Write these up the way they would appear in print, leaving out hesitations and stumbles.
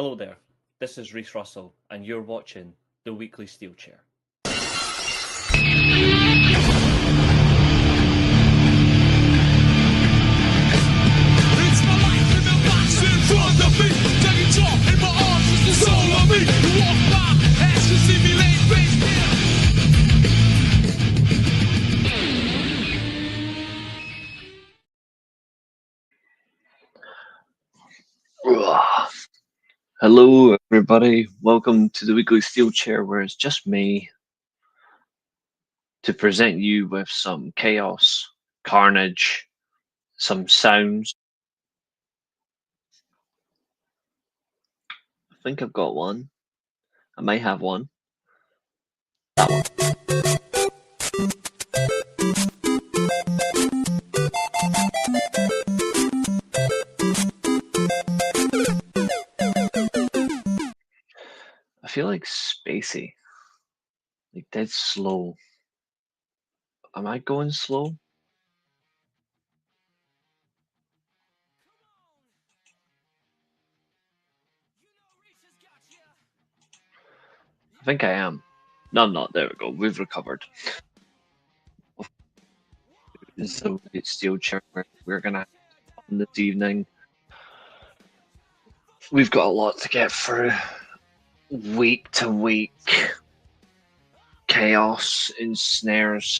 Hello there, this is Reece Russell, and you're watching the Weekly Steelchair. It's my life in the box in front of me. Take it off in my arms, it's the soul of me. You walk by, ask to see me laying face down. Hello everybody, welcome to the Weekly Steelchair, where it's just me to present you with some chaos, carnage, some sounds. I think I've got one. I might have one. That one. I feel like spacey, like dead slow. Am I going slow? I think I am. No, I'm not. There we go. We've recovered. So it's Steelchair. We're gonna have fun this evening. We've got a lot to get through. Week to week chaos ensnares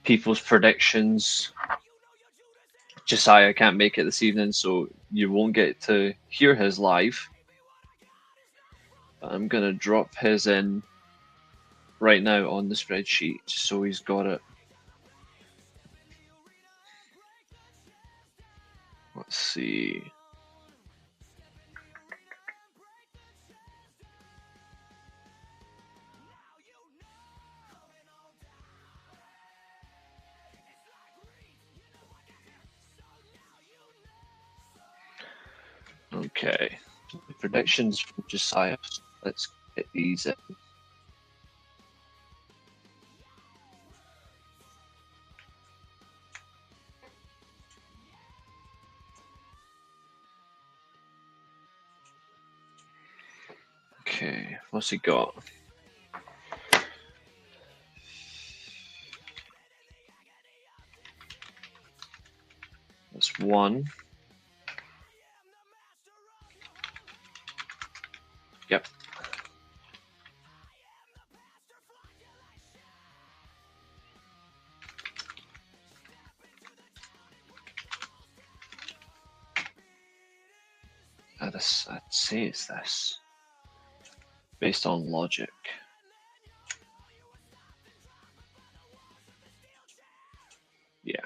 people's predictions. Josiah can't make it this evening, so you won't get to hear his live. But I'm gonna drop his in right now on the spreadsheet just so he's got it. Let's see. Okay, predictions from Josiah. Let's get these in. Okay, what's he got? That's one. Yep. I'd say it's this, based on logic. Yeah.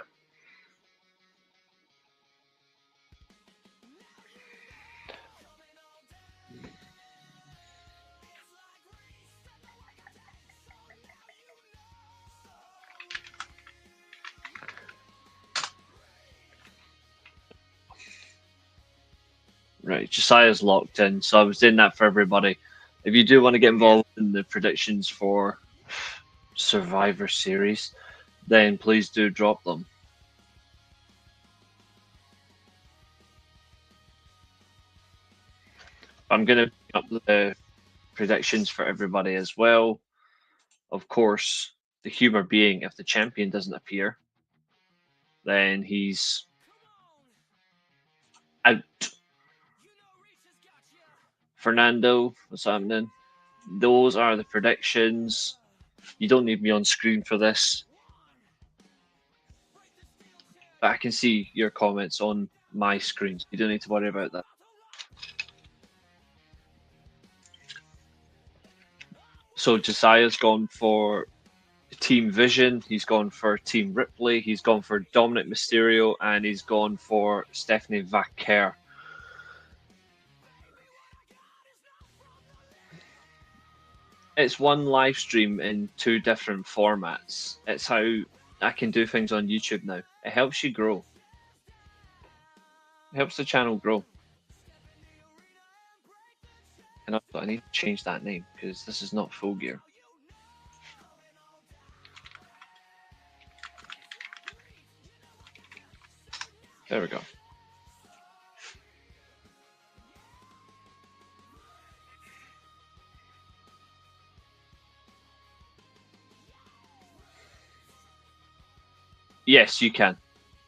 Right, Josiah's locked in, so I was doing that for everybody. If you do want to get involved in the predictions for Survivor Series, then please do drop them. I'm going to bring up the predictions for everybody as well. Of course, the humor being if the champion doesn't appear, then he's out. Fernando, what's happening? Those are the predictions. You don't need me on screen for this. But I can see your comments on my screen, so you don't need to worry about that. So Josiah's gone for Team Vision, he's gone for Team Ripley, he's gone for Dominic Mysterio, and he's gone for Stephanie Vaquer. It's one live stream in two different formats. It's how I can do things on YouTube now. It helps you grow. It helps the channel grow. And I need to change that name because this is not Full Gear. There we go. Yes, you can.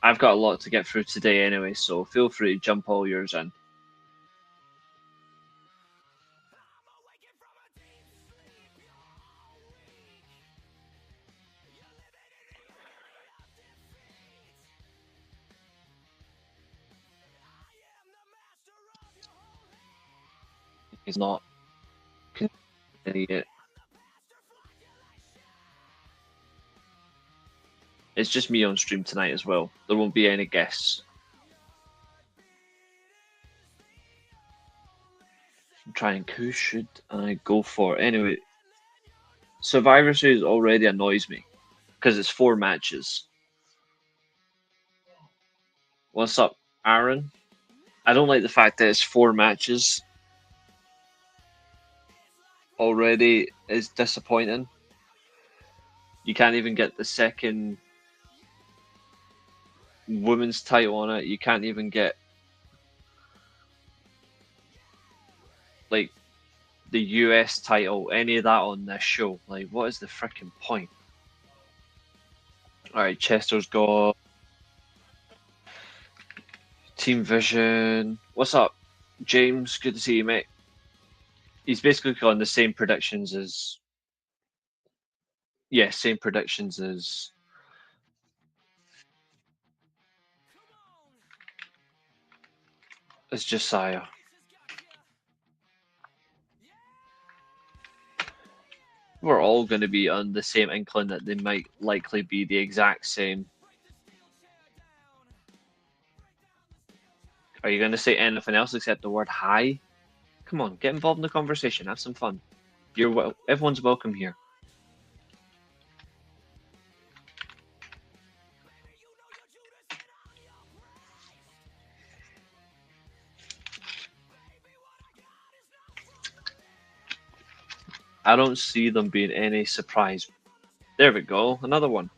I've got a lot to get through today anyway, so feel free to jump all yours in. He's not it. It's just me on stream tonight as well. There won't be any guests. I'm trying, who should I go for? Anyway, Survivor Series already annoys me because it's 4 matches. What's up, Aaron? I don't like the fact that it's 4 matches. Already is disappointing. You can't even get the second women's title on it. You can't even get like the US title, any of that on this show. Like, what is the freaking point? Alright, Chester's got Team Vision. What's up, James? Good to see you, mate. He's basically got the same predictions as... Yeah, same predictions as... Josiah. We're all going to be on the same inkling that they might likely be the exact same. Are you going to say anything else except the word hi? Come on, get involved in the conversation. Have some fun. Everyone's welcome here. I don't see them being any surprise. There we go, another one.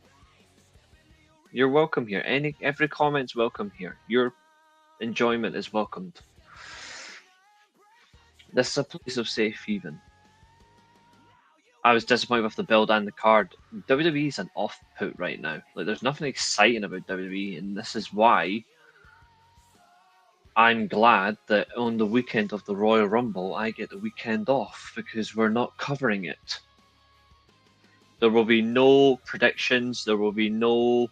You're welcome here. Every comment's welcome here. Your enjoyment is welcomed. This is a place of safe haven. I was disappointed with the build and the card. WWE is an off-put right now. Like, there's nothing exciting about WWE, and this is why I'm glad that on the weekend of the Royal Rumble, I get the weekend off because we're not covering it. There will be no predictions. There will be no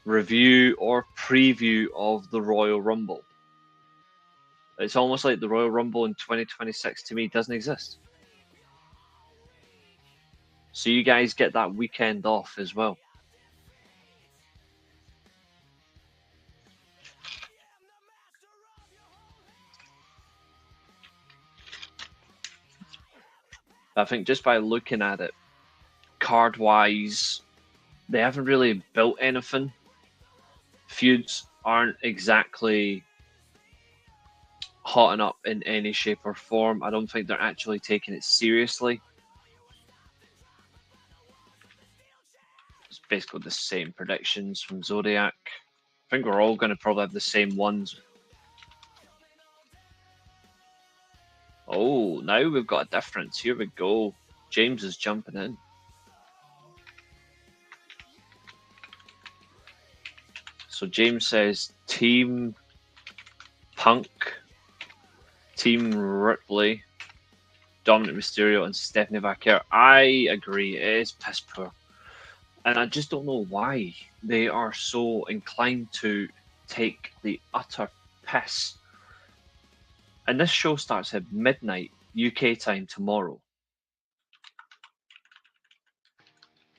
review or preview of the Royal Rumble. It's almost like the Royal Rumble in 2026 to me doesn't exist. So you guys get that weekend off as well. I think just by looking at it, card-wise, they haven't really built anything. Feuds aren't exactly hotting up in any shape or form. I don't think they're actually taking it seriously. It's basically the same predictions from Zodiac. I think we're all going to probably have the same ones. Oh, now we've got a difference. Here we go. James is jumping in. So James says Team Punk, Team Ripley, Dominic Mysterio, and Stephanie Vaquer. I agree. It is piss poor. And I just don't know why they are so inclined to take the utter piss. And this show starts at midnight UK time tomorrow.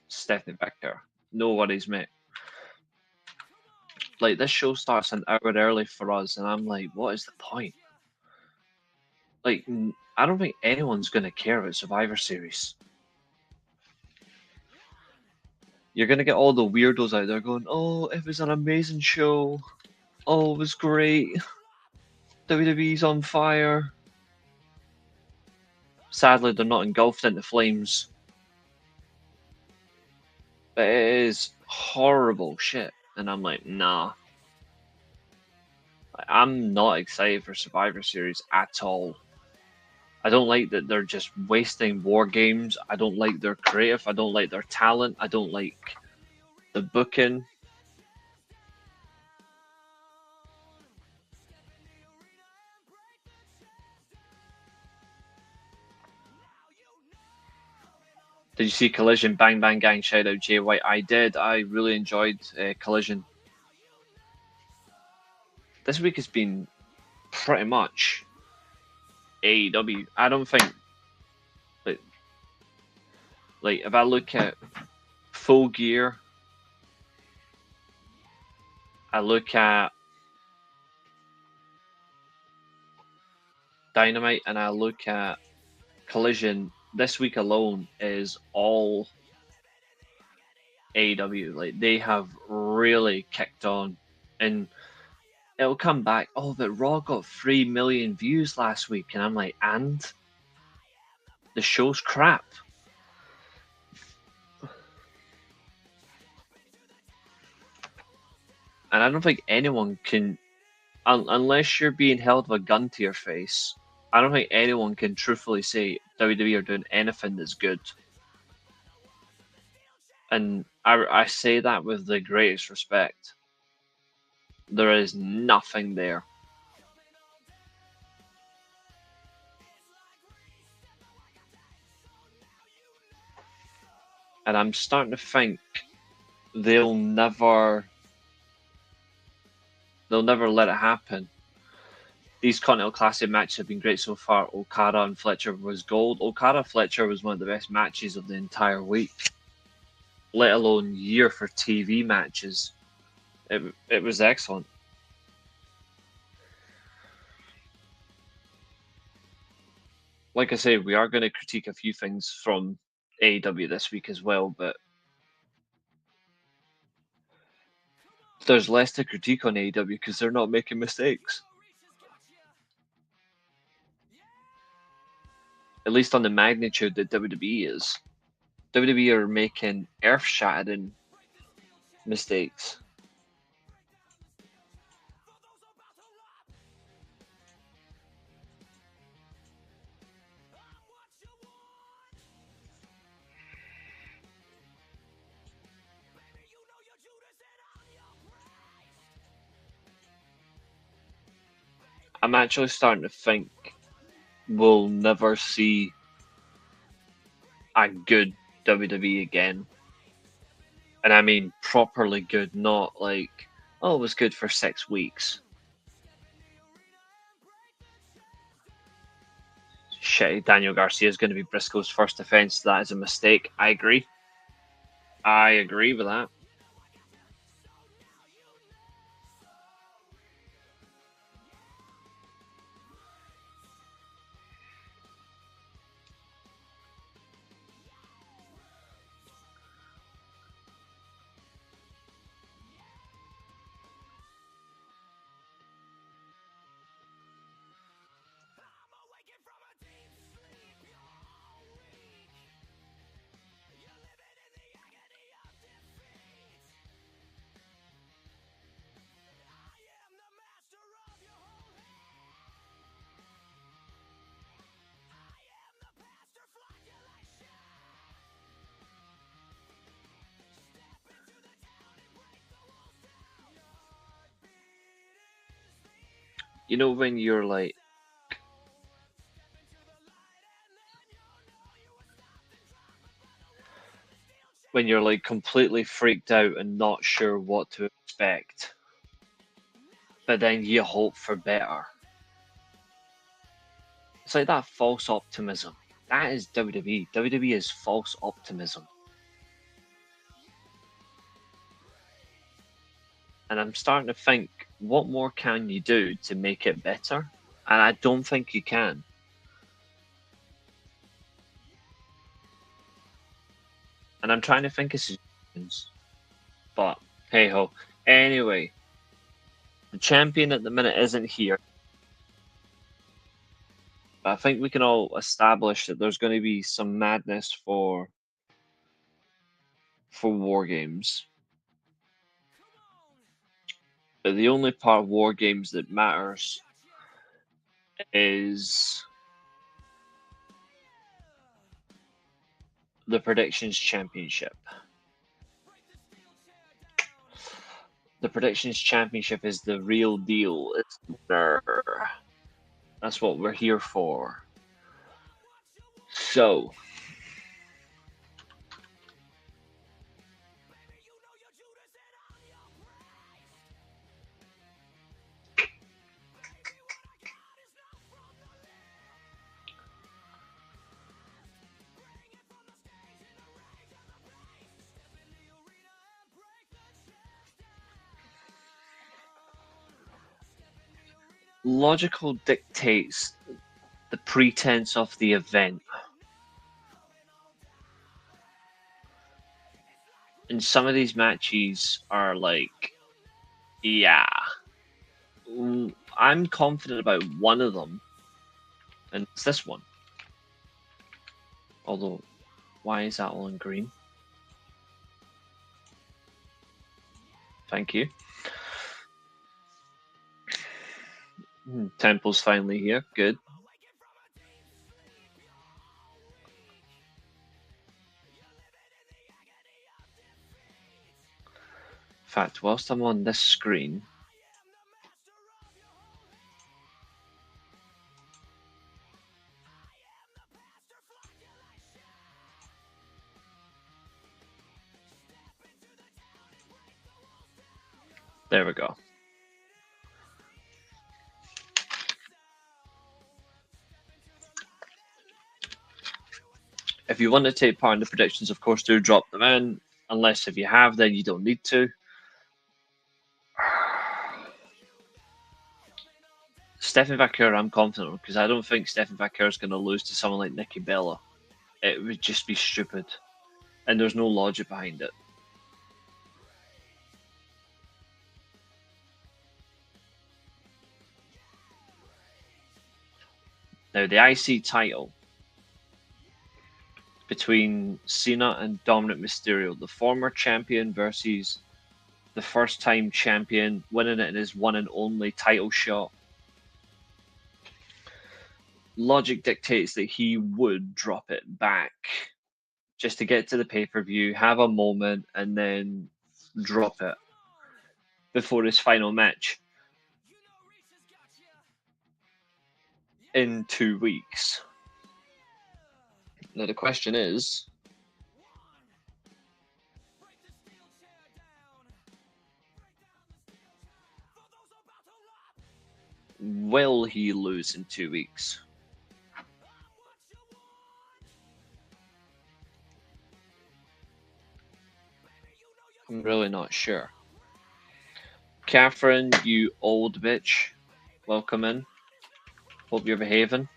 Stephanie Baker. No worries, mate. Like, this show starts an hour early for us, and I'm like, what is the point? Like, I don't think anyone's going to care about Survivor Series. You're going to get all the weirdos out there going, oh, it was an amazing show. Oh, it was great. WWE's on fire. Sadly, they're not engulfed into flames. But it is horrible shit. And I'm like, nah. I'm not excited for Survivor Series at all. I don't like that they're just wasting war games. I don't like their creative. I don't like their talent. I don't like the booking. Did you see Collision? Bang Bang Gang, shout out Jay White. I did. I really enjoyed Collision. This week has been pretty much AEW. I don't think, like if I look at Full Gear, I look at Dynamite, and I look at Collision, this week alone is all AEW. Like, they have really kicked on, and it'll come back. Oh, but Raw got 3 million views last week, and I'm like, and the show's crap. And I don't think anyone can, unless you're being held with a gun to your face, I don't think anyone can truthfully say WWE are doing anything that's good. And I say that with the greatest respect. There is nothing there. And I'm starting to think they'll never let it happen. These Continental Classic matches have been great so far. Okada and Fletcher was gold. Okada Fletcher was one of the best matches of the entire week, let alone year for TV matches. It was excellent. Like I say, we are going to critique a few things from AEW this week as well, but there's less to critique on AEW because they're not making mistakes. At least on the magnitude that WWE is. WWE are making earth-shattering mistakes. I'm actually starting to think we'll never see a good WWE again. And I mean properly good, not like, oh, it was good for 6 weeks. Shit, Daniel Garcia is going to be Briscoe's first defense. That is a mistake. I agree. I agree with that. You know when you're like, completely freaked out and not sure what to expect, but then you hope for better. It's like that false optimism. That is WWE. WWE is false optimism. And I'm starting to think, what more can you do to make it better? And I don't think you can. And I'm trying to think of suggestions. But hey ho. Anyway, the champion at the minute isn't here. But I think we can all establish that there's going to be some madness for War Games. But the only part of War Games that matters is the Predictions Championship. The Predictions Championship is the real deal. It's that's what we're here for. So, logical dictates the pretense of the event. And some of these matches are like, yeah. I'm confident about one of them, and it's this one. Although, why is that all in green? Thank you. Temple's finally here. Good. In fact, whilst I'm on this screen, there we go. If you want to take part in the predictions, of course, do drop them in. Unless if you have, then you don't need to. Stephen Vaquer, I'm confident because I don't think Stephen Vaquer is going to lose to someone like Nikki Bella. It would just be stupid, and there's no logic behind it. Now, the IC title between Cena and Dominic Mysterio, the former champion versus the first-time champion, winning it in his one and only title shot. Logic dictates that he would drop it back just to get to the pay-per-view, have a moment, and then drop it before his final match in 2 weeks. Now the question is, will he lose in 2 weeks? I'm really not sure. Catherine, you old bitch, welcome in. Hope you're behaving.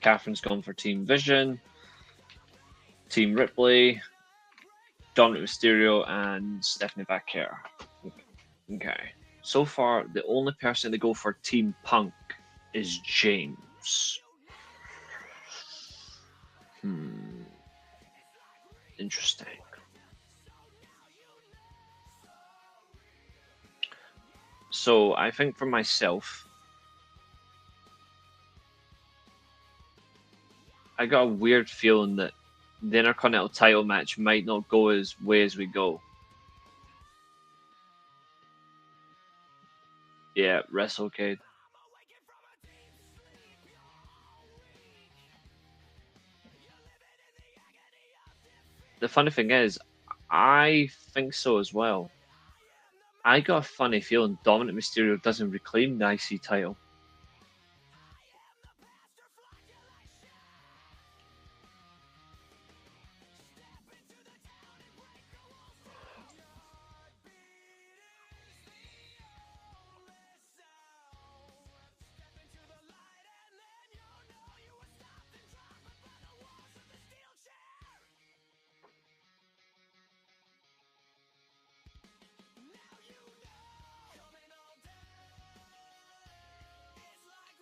Catherine's gone for Team Vision, Team Ripley, Dominic Mysterio, and Stephanie Vaquer. Okay. So far, the only person to go for Team Punk is James. Interesting. So I think for myself, I got a weird feeling that the Intercontinental title match might not go as way as we go. Yeah, WrestleCade. The funny thing is, I think so as well. I got a funny feeling Dominic Mysterio doesn't reclaim the IC title.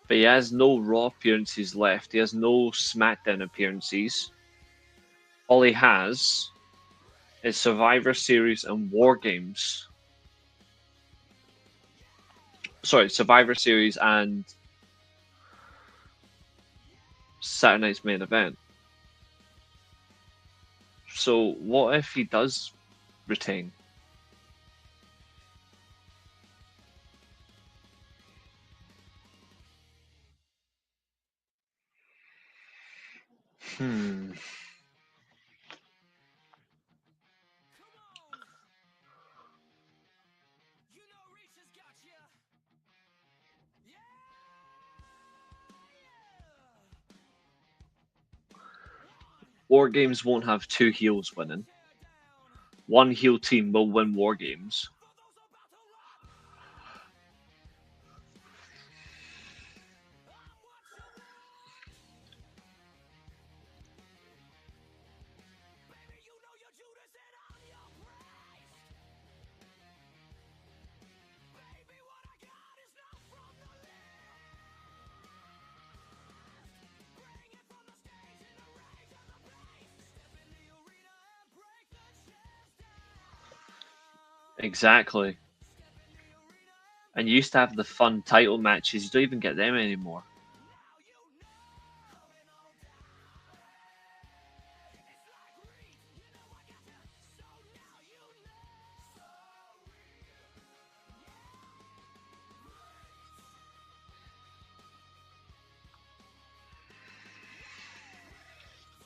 But he has no Raw appearances left. He has no SmackDown appearances. All he has is Survivor Series and War Games. Sorry, Survivor Series and Saturday Night's Main Event. So what if he does retain? Hmm. War Games won't have two heels winning. One heel team will win War Games. Exactly. And you used to have the fun title matches. You don't even get them anymore.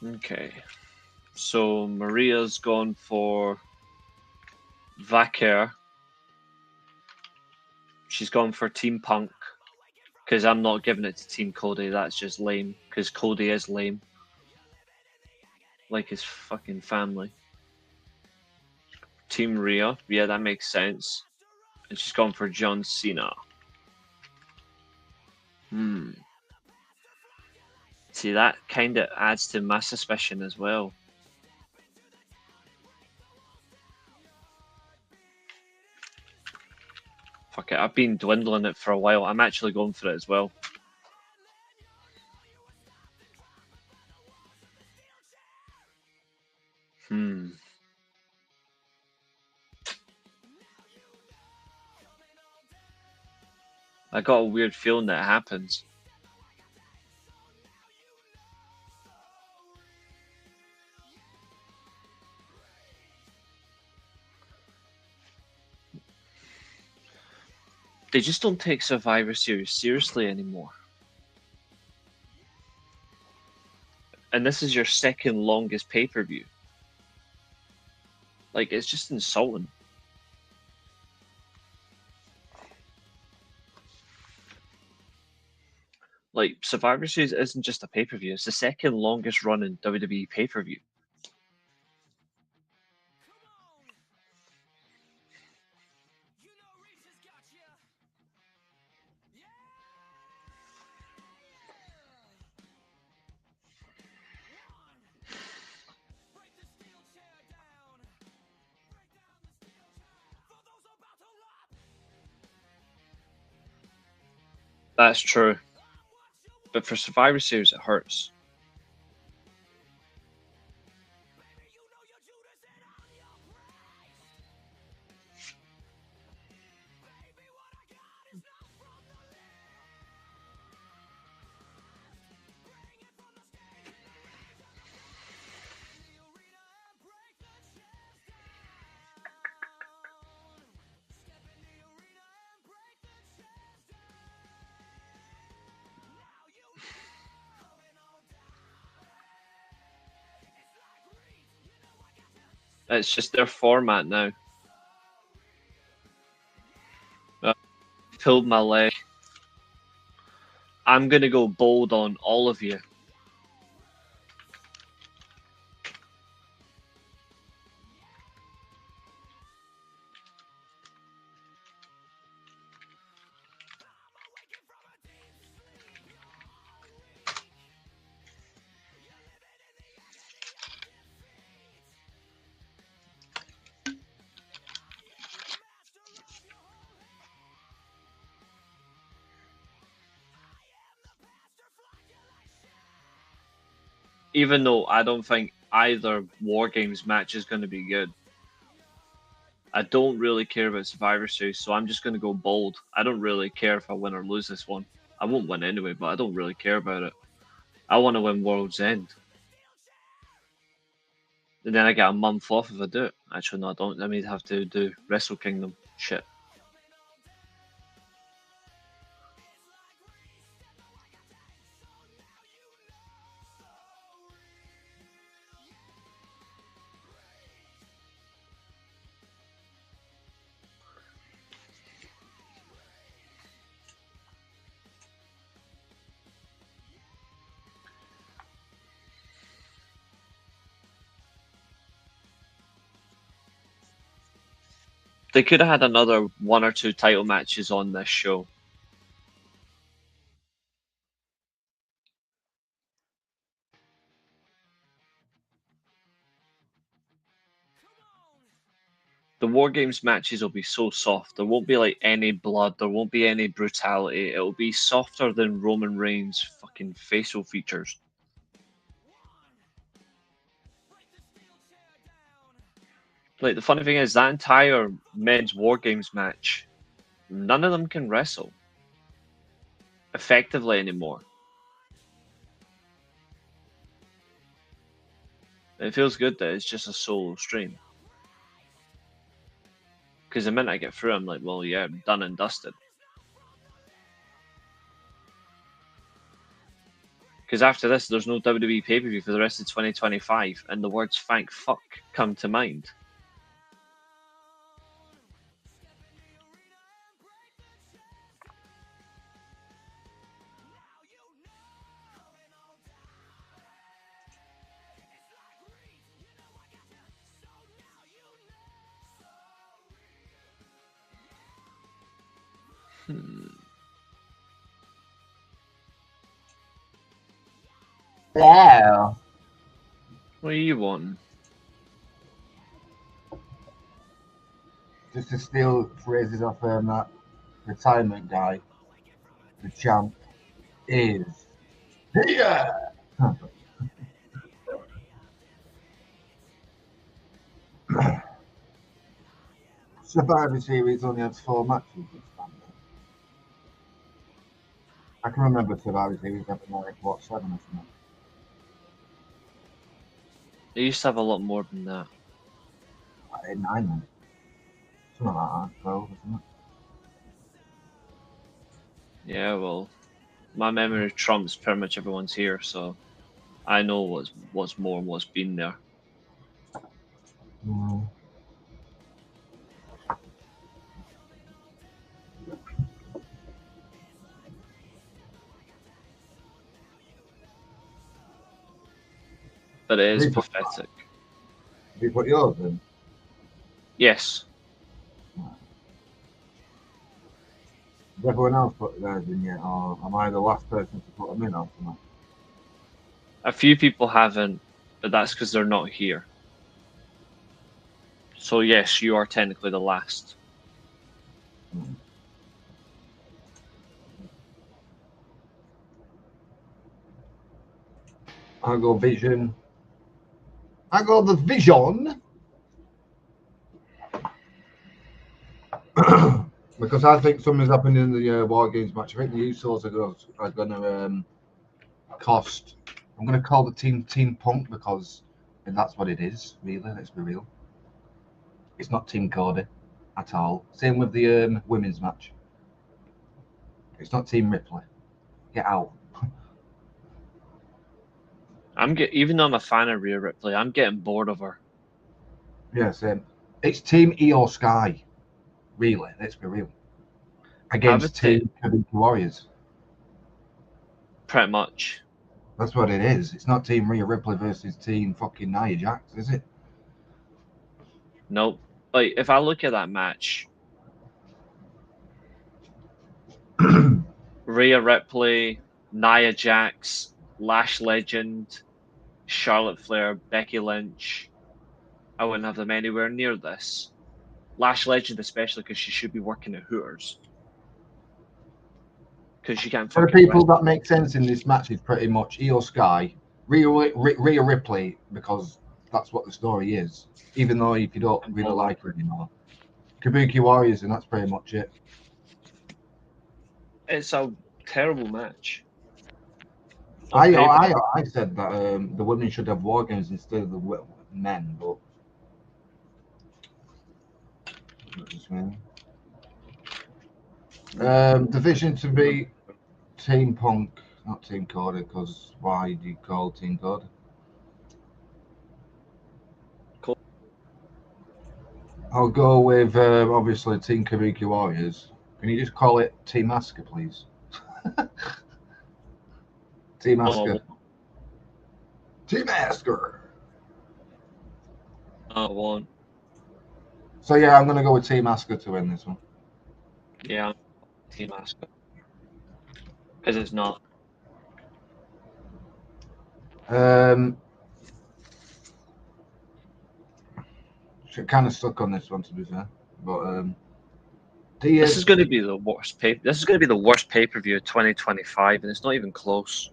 Okay. So Maria's gone for Vaquer. She's gone for Team Punk. Because I'm not giving it to Team Cody. That's just lame. Because Cody is lame. Like his fucking family. Team Rhea. Yeah, that makes sense. And she's gone for John Cena. See, that kind of adds to my suspicion as well. Fuck it, I've been dwindling it for a while. I'm actually going for it as well. I got a weird feeling that it happens. They just don't take Survivor Series seriously anymore. And this is your second longest pay-per-view. Like, it's just insulting. Like, Survivor Series isn't just a pay-per-view, it's the second longest running WWE pay-per-view. That's true. But for Survivor Series, it hurts. It's just their format now. I pulled my leg. I'm gonna go bold on all of you. Even though I don't think either War Games match is going to be good. I don't really care about Survivor Series, so I'm just going to go bold. I don't really care if I win or lose this one. I won't win anyway, but I don't really care about it. I want to win World's End. And then I get a month off if I do it. Actually, no, I don't. I may have to do Wrestle Kingdom. Shit. They could have had another 1 or 2 title matches on this show. The War Games matches will be so soft. There won't be like any blood. There won't be any brutality. It'll be softer than Roman Reigns' fucking facial features. Like, the funny thing is, that entire men's War Games match, none of them can wrestle effectively anymore. It feels good that it's just a solo stream. Because the minute I get through, I'm like, well, yeah, I'm done and dusted. Because after this, there's no WWE pay-per-view for the rest of 2025, and the words "thank fuck" come to mind. Hello. What do you want? Just to steal phrases off that retirement guy, the champ is here. Survivor Series only has 4 matches this time. I can remember Survivor Series having like, what, 7 or something. They used to have a lot more than that. Like 9 then. Something like that, 12 or something. Yeah, well, my memory trumps pretty much everyone's here, so I know what's more and what's been there. Mm. But it is Have you put- pathetic. Have you put yours in? Yes. Has everyone else put theirs in yet, or am I the last person to put them in or something? A few people haven't, but that's because they're not here. So yes, you are technically the last. I go Vision. I go the Vision. Because I think something's happened in the War Games match. I think the Usos are going to cost. I'm going to call the Team Punk because that's what it is, really. Let's be real. It's not Team Cody at all. Same with the women's match. It's not Team Ripley. Get out. Even though I'm a fan of Rhea Ripley, I'm getting bored of her. Yeah, same. It's Team Io Sky. Really, let's be real. Against Team Kabuki Warriors. Pretty much. That's what it is. It's not Team Rhea Ripley versus Team fucking Nia Jax, is it? Nope. Like, if I look at that match, Rhea Ripley, Nia Jax, Lash Legend, Charlotte Flair, Becky Lynch, I wouldn't have them anywhere near this. Lash Legend especially, because she should be working at Hooters. Because she can't For the fucking people wrestle. that make sense in this match is pretty much Io Sky, Rhea Ripley, because that's what the story is. Even though if you don't really like her anymore, Kabuki Warriors, and that's pretty much it. It's a terrible match. I said that the women should have War Games instead of the men, but that's just me. Division to be Team Punk, not Team Cody, because why do you call Team Cody? Cool. I'll go with obviously Team Kabuki Warriors. Can you just call it Team Asuka, please? Team Asuka. Team Asuka. I won't. So yeah, I'm gonna go with Team Asuka to win this one. Yeah, Team Asuka. Because it's not. Kind of stuck on this one to be fair, but This is going to be the worst pay. This is going to be the worst pay-per-view of 2025, and it's not even close.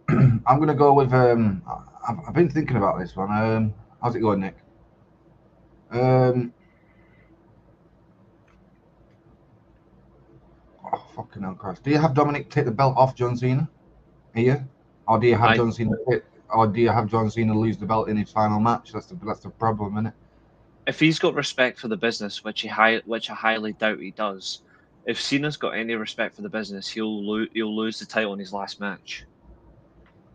I'm gonna go with I've been thinking about this one. How's it going, Nick? Oh, fucking hell, Christ! Do you have Dominic take the belt off John Cena here, or do you have John Cena? Or do you have John Cena lose the belt in his final match? That's the problem, isn't it? If he's got respect for the business, which I highly doubt he does, if Cena's got any respect for the business, he'll lose the title in his last match.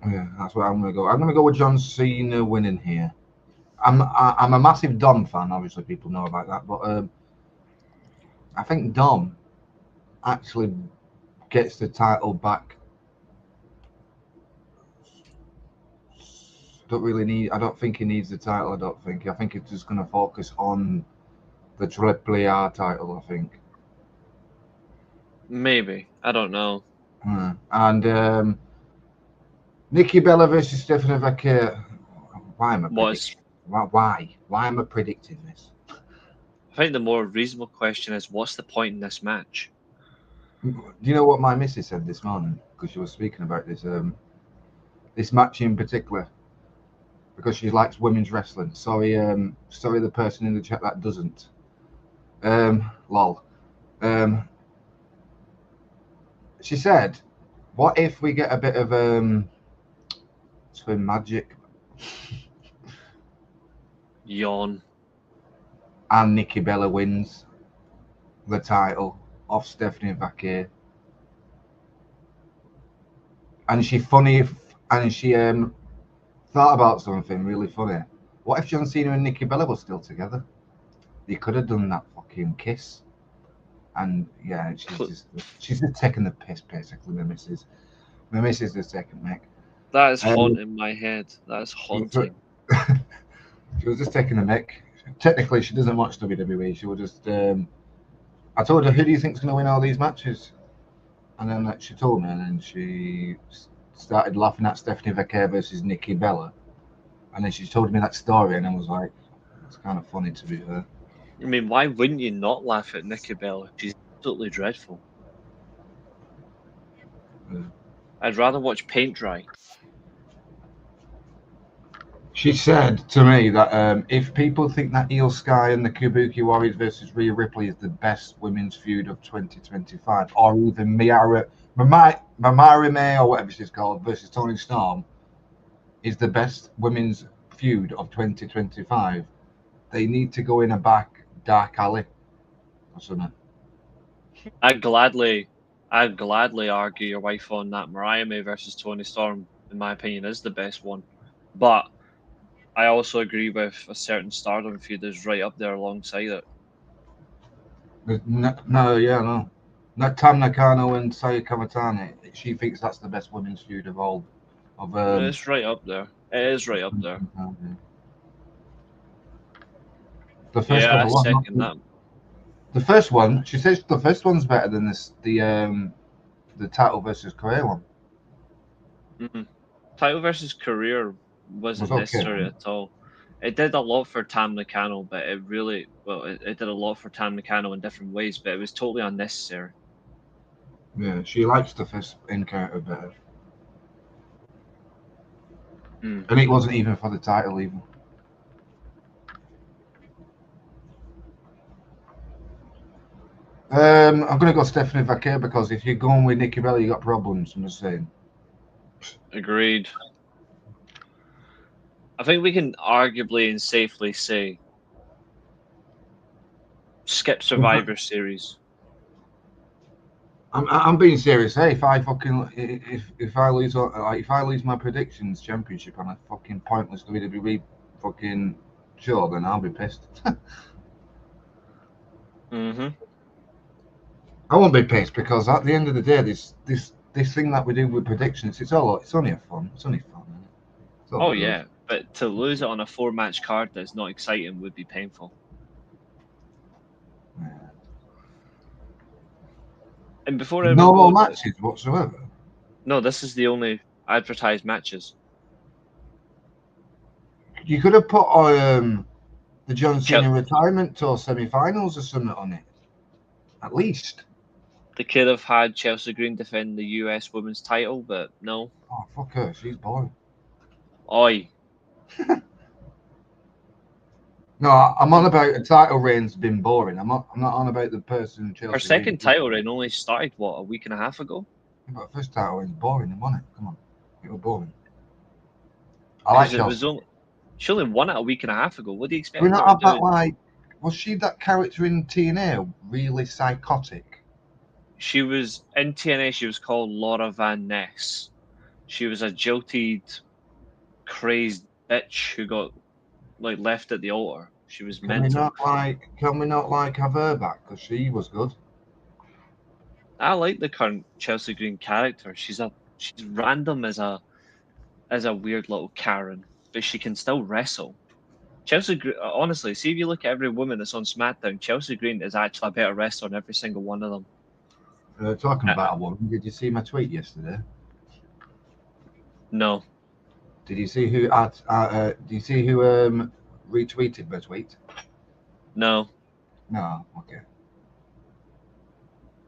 Yeah, that's what I'm gonna go. I'm gonna go with John Cena winning here. I'm a massive Dom fan. Obviously, people know about that, but I think Dom actually gets the title back. I don't think he needs the title. I think he's just going to focus on the AAA title. I think. Maybe, I don't know. And Nikki Bella versus Stephanie Vaquer. Why am I predicting this? I think the more reasonable question is, what's the point in this match? Do you know what my missus said this morning? Because she was speaking about this this match in particular. Because she likes women's wrestling. Sorry, the person in the chat that doesn't. Lol. She said, "What if we get a bit of swim magic?" Yawn. And Nikki Bella wins the title off Stephanie Vaquer. And she thought about something really funny. What if John Cena and Nikki Bella were still together? They could have done that fucking kiss. And yeah, she's just taking the piss basically. My missus is taking the mic. That is haunting my head. That is haunting. She was just taking the mic. Technically, she doesn't watch WWE. She was just. I told her, "Who do you think's going to win all these matches?" And then she told me, and then she started laughing at Stephanie Vaquer versus Nikki Bella. And then she told me that story, and I was like, "It's kind of funny to be fair." I mean, why wouldn't you not laugh at Nikki Bella? She's absolutely dreadful. Yeah. I'd rather watch paint dry. She said to me that if people think that Io Sky and the Kabuki Warriors versus Rhea Ripley is the best women's feud of 2025, or even Mamari May or whatever she's called versus Toni Storm is the best women's feud of 2025, they need to go in a back dark alley or something. I'd gladly argue your wife on that. Mariah May versus Toni Storm, in my opinion, is the best one. But I also agree with a certain Stardom feud is right up there alongside it. No. Not Tam Nakano and Saya Kamatani. She thinks that's the best women's feud of all. It's right up there. It is right up there. The first I second that. The first one, she says the first one's better than the title versus career one. Mm-hmm. Title versus career wasn't necessary at all. It did a lot for Tam Nakano, but it did a lot for Tam Nakano in different ways, but it was totally unnecessary. Yeah, she likes the first encounter better. And it wasn't even for the title even. I'm going to go Stephanie Vaquer because if you're going with Nikki Bella, you got problems. I'm just saying. Agreed. I think we can arguably and safely say skip Survivor Series. I'm being serious. Hey, if I lose my predictions championship on a fucking pointless WWE fucking show, then I'll be pissed. I won't be pissed because at the end of the day, this thing that we do with predictions, it's only fun. It's only fun. Isn't it? Oh yeah, But to lose it on a 4-match card that's not exciting would be painful. Yeah. And before No everyone more goes, matches whatsoever. no, this is the only advertised matches. You could have put the John Cena retirement tour semi-finals or something on it, at least. They could have had Chelsea Green defend the US Women's title, but no. Oh, fuck her, she's boring. Oi. No, I'm on about the title reign's been boring. I'm not on about the person Chelsea. Her second title reign only started, what, a week and a half ago? Yeah, but first title reign's boring, wasn't it? Come on. It was boring. I like Chelsea. She only won it a week and a half ago. What do you expect? Do we not have that, like, was she that character in TNA, really psychotic? She was, in TNA, she was called Laura Van Ness. She was a jilted, crazed bitch who got, like, left at the altar. She was mental. Can we not have her back? Because she was good. I like the current Chelsea Green character. She's random as a weird little Karen, but she can still wrestle. Chelsea Green, honestly, see if you look at every woman that's on SmackDown, Chelsea Green is actually a better wrestler than every single one of them. Talking about a woman, did you see my tweet yesterday? No. Did you see who retweeted my tweet? No. No, okay.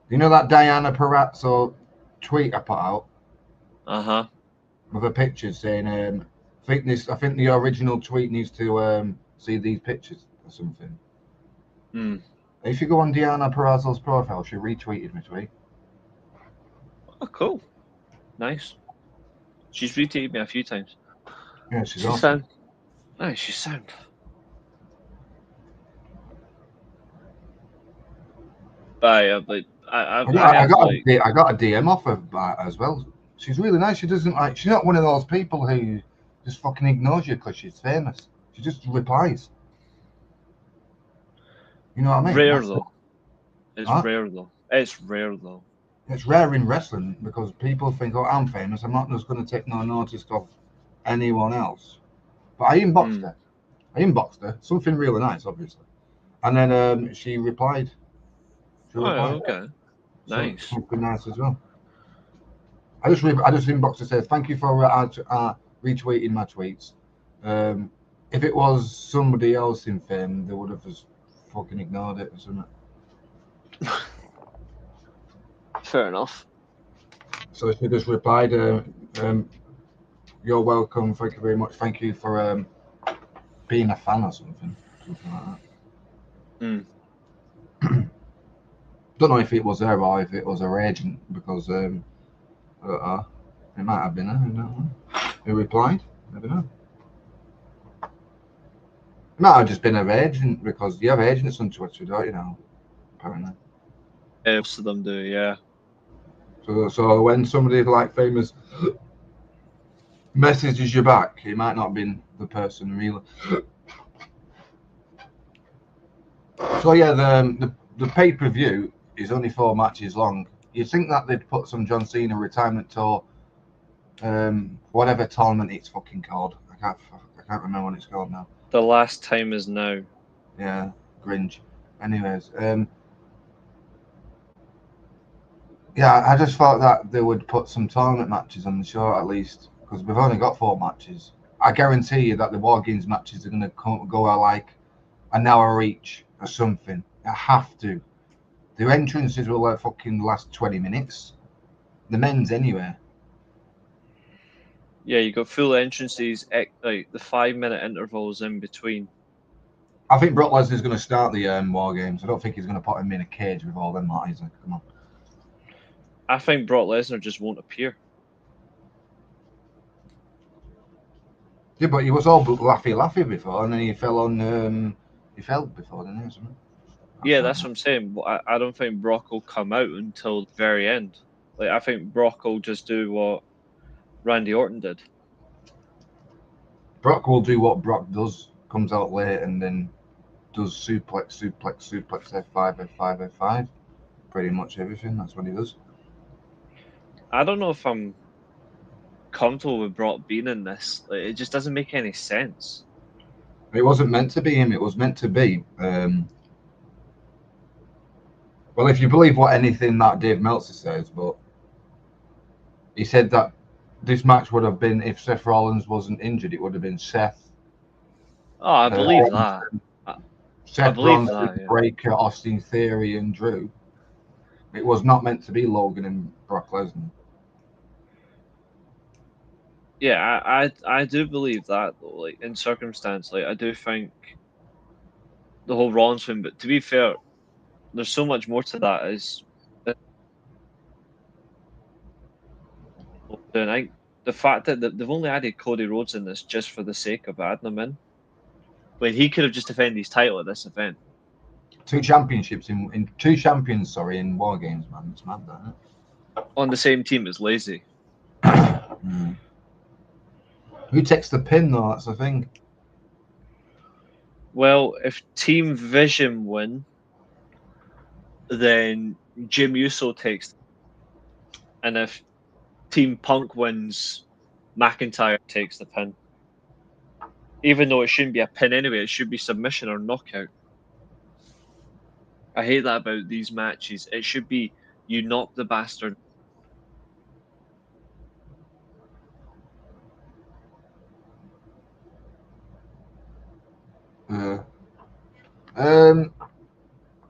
You know that Diana Perazzo tweet I put out? Uh-huh. With a picture saying, I think the original tweet needs to see these pictures or something. Hmm. If you go on Diana Perazzo's profile, she retweeted my tweet. Oh, cool. Nice. She's retweeted me a few times. Yeah, she's awesome. Nice, she's sound. But I got a DM off her as well. She's really nice. She's not one of those people who just fucking ignores you because she's famous. She just replies. You know what I mean? Rare though. It's rare though. It's rare though. It's rare in wrestling because people think, oh, I'm famous. I'm not just going to take no notice of anyone else. But I inboxed her. Something really nice, obviously. And then she replied. Okay. Nice. Something nice as well. I just inboxed and said, thank you for retweeting my tweets. If it was somebody else in fame, they would have just fucking ignored it or something. Fair enough. So she just replied, you're welcome, thank you very much, thank you for being a fan or something like that. Don't know if it was her or if it was her agent, because it might have been her. Who replied? I don't know. It might have just been her agent, because you have agents on Twitter, don't you know? Apparently. Most of them do, yeah. So when somebody like famous messages you back, it might not have been the person really. So yeah, the pay-per-view is only 4 matches long. You'd think that they'd put some John Cena retirement tour, whatever tournament it's fucking called. I can't remember what it's called now. The last time is now. Yeah, Grinch. Anyways, yeah, I just thought that they would put some tournament matches on the show at least, because we've only got 4 matches. I guarantee you that the War Games matches are going to go at like an hour each or something. I have to. The entrances will like fucking last 20 minutes. The men's anyway. Yeah, you got full entrances, like the 5-minute intervals in between. I think Brock Lesnar's going to start the War Games. I don't think he's going to put him in a cage with all them, Isaac. Come on. I think Brock Lesnar just won't appear. Yeah, but he was all laughy before, and then he fell on. He fell before, didn't he? Or something? Yeah, that's what I'm saying. I don't think Brock will come out until the very end. Like, I think Brock will just do what Randy Orton did. Brock will do what Brock does. Comes out late and then does suplex, F5, F5, F5. Pretty much everything. That's what he does. I don't know if I'm comfortable with Brock being in this. Like, it just doesn't make any sense. It wasn't meant to be him. It was meant to be. Well, if you believe what anything that Dave Meltzer says, but he said that this match would have been, if Seth Rollins wasn't injured, it would have been Seth. Oh, I believe that. Seth believe Rollins, that, yeah. Breaker, Austin Theory, and Drew. It was not meant to be Logan and Brock Lesnar. Yeah, I do believe that though. Like in circumstance, like I do think the whole Rollins thing. But to be fair, there's so much more to that. And I think the fact that they've only added Cody Rhodes in this just for the sake of adding him in, when he could have just defended his title at this event. Two championships in two champions, sorry, in War Games, man. It's mad, that, isn't it? On the same team as lazy. Who takes the pin though? That's the thing. Well, if Team Vision win, then Jim Uso takes, and if Team Punk wins, McIntyre takes the pin. Even though it shouldn't be a pin anyway, it should be submission or knockout. I hate that about these matches. It should be you knock the bastard.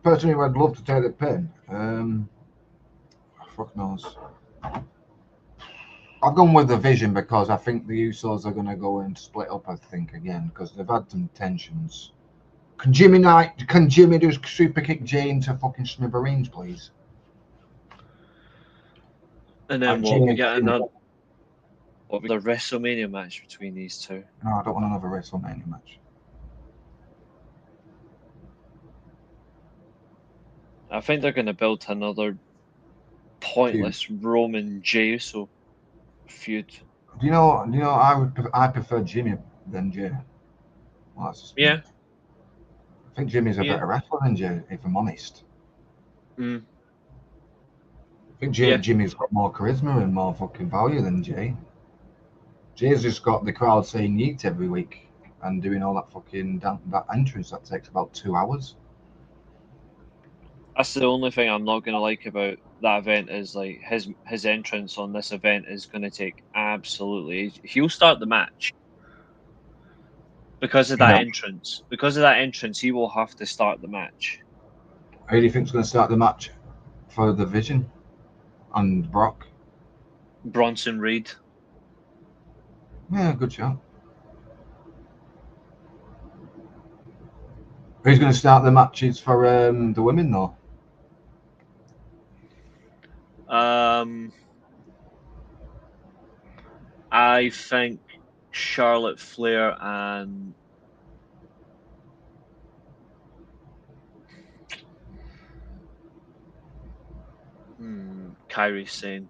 Personally, I'd love to take the pin. Fuck knows. I've gone with the Vision because I think the Usos are going to go and split up, I think, again, because they've had some tensions. Can Jimmy just super kick Jay into fucking smithereens, please? And then we get another WrestleMania match between these two. No, I don't want another WrestleMania match. I think they're going to build another pointless Roman Jey Uso feud. Do you know? I prefer Jimmy than Jay. Well, that's just Yeah. I think Jimmy's a better wrestler than Jay, if I'm honest. I think Jimmy's got more charisma and more fucking value than Jay. Jay's just got the crowd saying yeet every week and doing all that fucking that entrance that takes about 2 hours. That's the only thing I'm not going to like about that event is like his entrance on this event is going to take absolutely. He'll start the match because of that entrance. Because of that entrance, he will have to start the match. Who do you think's going to start the match for the Vision and Brock? Bronson Reed. Yeah, good shot. Who's going to start the matches for the women though? I think Charlotte Flair and Kairi Sane.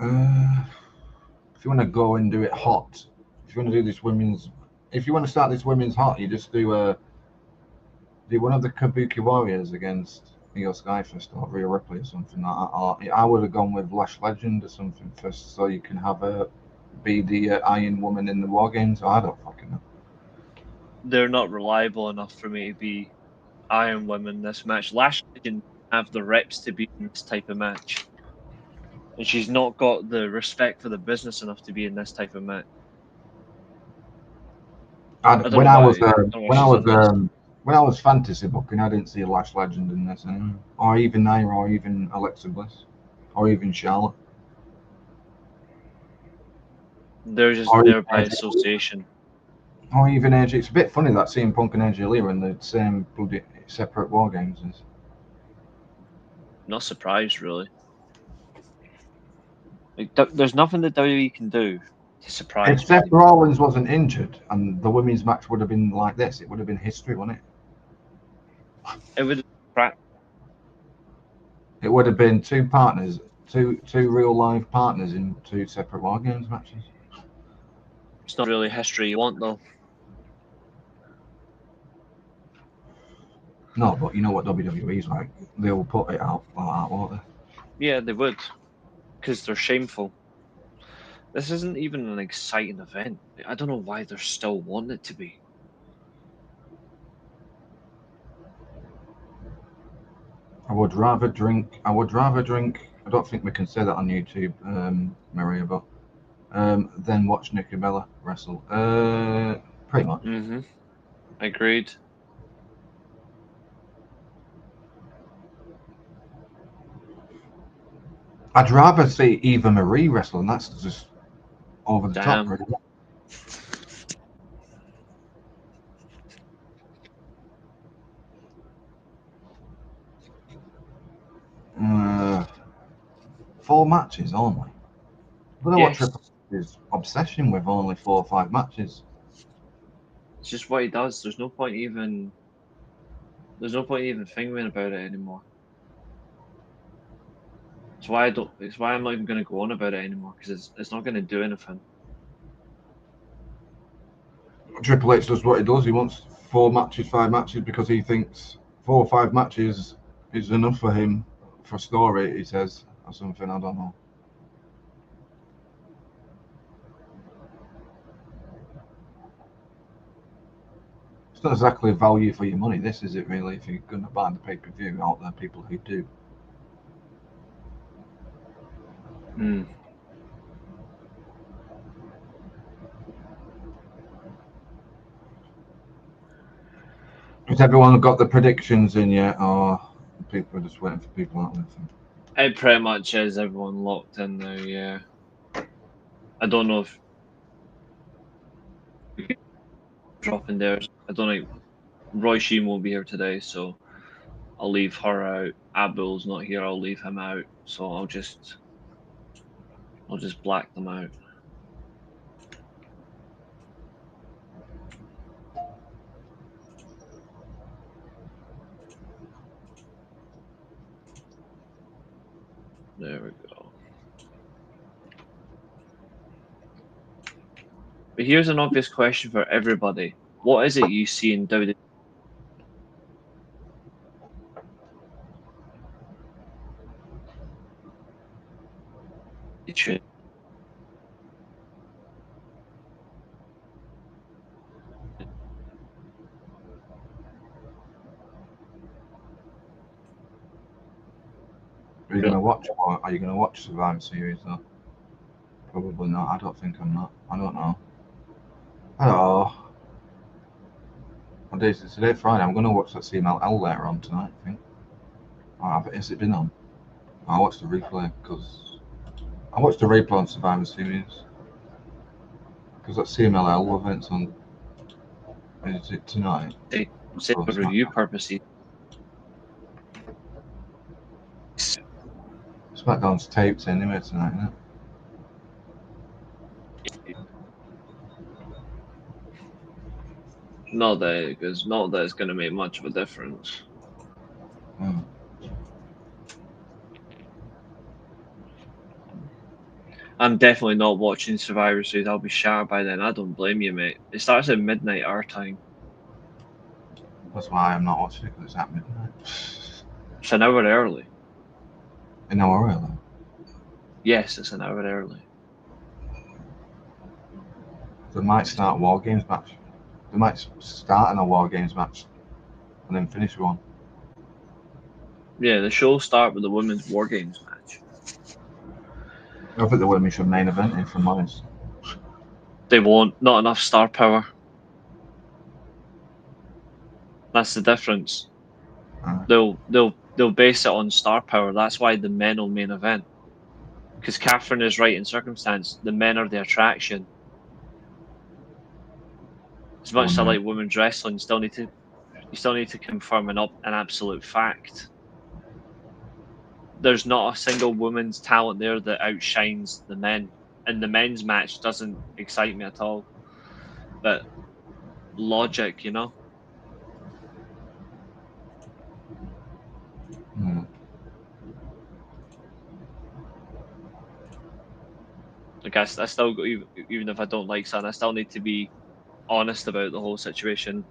If you want to go and do it hot, if you want to do this women's, if you want to start this women's hot, you just do one of the Kabuki Warriors against Io Sky first, or Rhea Ripley or something like that. Or I would have gone with Lash Legend or something first, so you can have her be the Iron Woman in the War Games. I don't fucking know. They're not reliable enough for me to be Iron Woman in this match. Lash Legend have the reps to be in this type of match, and she's not got the respect for the business enough to be in this type of match. When I was fantasy booking, I didn't see Lash Legend in this anyway. Or even Naira, or even Alexa Bliss, or even Charlotte. They're just there by association. Or even AJ. It's a bit funny that CM Punk and AJ Lee are in the same bloody separate War Games. Not surprised, really. Like, there's nothing that WWE can do to surprise. If Seth Rollins wasn't injured and the women's match would have been like this, it would have been history, wouldn't it? It would have been two partners, two real live partners in two separate War Games matches. It's not really history you want, though. No, but you know what WWE's like. They'll put it out like that, won't they? Yeah, they would, because they're shameful. This isn't even an exciting event. I don't know why they're still wanting it to be. I would rather drink. I don't think we can say that on YouTube, Maria, but than watch Nikki Bella wrestle. Pretty much. Mm-hmm. Agreed. I'd rather see Eva Marie wrestle, and that's just over the top. Damn. Really. 4 matches only. I don't know what Yes. Triple H's obsession with only 4 or 5 matches. It's just what he does. There's no point even thinking about it anymore. It's why I'm not even going to go on about it anymore, because it's not going to do anything. Triple H does what he does. He wants 4 matches, 5 matches because he thinks 4 or 5 matches is enough for him for story. He says or something. I don't know. It's not exactly value for your money. This is it really. If you're going to buy the pay-per-view, out there people who do. Hmm. Has everyone got the predictions in yet, or people are just waiting for people out there? It pretty much is everyone locked in now. Yeah. I don't know if dropping theirs. I don't think Roy Sheen won't be here today, so I'll leave her out. Abdul's not here. I'll leave him out. So I'll just black them out. There we go. But here's an obvious question for everybody: what is it you see in WWE? Are you going to watch? Or are you going to watch Survivor Series? Though? Probably not. I don't think I'm not. I don't know. Hello. What day is it? Today, Friday. I'm going to watch that CMLL later on tonight, I think. Has it been on? I watched the replay because I watched the replay on Survivor Series because that CMLL event's on. Is it tonight? Say for review purposes. SmackDown's taped anyway tonight, isn't it? Not that it's going to make much of a difference. Mm. I'm definitely not watching Survivor Series. I'll be shattered by then. I don't blame you, mate. It starts at midnight our time. That's why I'm not watching it, because it's at midnight. It's an hour early. An hour early? Yes, it's an hour early. They might start a War Games match. They might start in a War Games match and then finish one. Yeah, the show start with the women's War Games match. I think the women should main event in from honest. They won't. Not enough star power. That's the difference. They'll base it on star power. That's why the men will main event. Because Catherine is right in circumstance. The men are the attraction. As much as I like women's wrestling, you still need to confirm an absolute fact. There's not a single woman's talent there that outshines the men. And the men's match doesn't excite me at all. But logic, you know? Like I still go, even if I don't like something, I still need to be honest about the whole situation.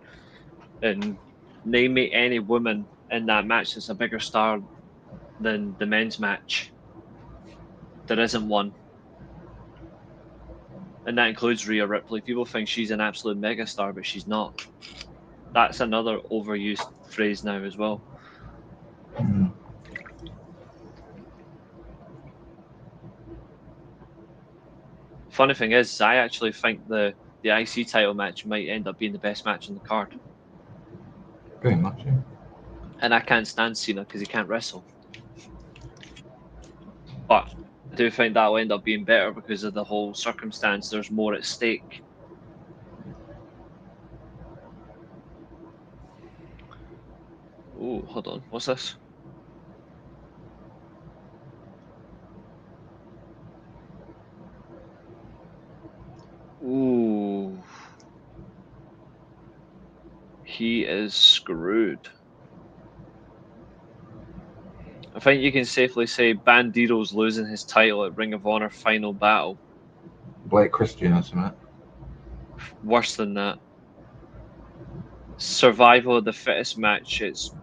And name me any woman in that match that's a bigger star than the men's match. There isn't one. And that includes Rhea Ripley. People think she's an absolute megastar, but she's not. That's another overused phrase now as well. Mm. Funny thing is, I actually think the IC title match might end up being the best match on the card. Pretty much, yeah. And I can't stand Cena because he can't wrestle. But I do think that will end up being better because of the whole circumstance. There's more at stake. Oh, hold on. What's this? Ooh. He is screwed. I think you can safely say Bandido's losing his title at Ring of Honor Final Battle. Blake Christian or something. Worse than that. Survival of the fittest match. It's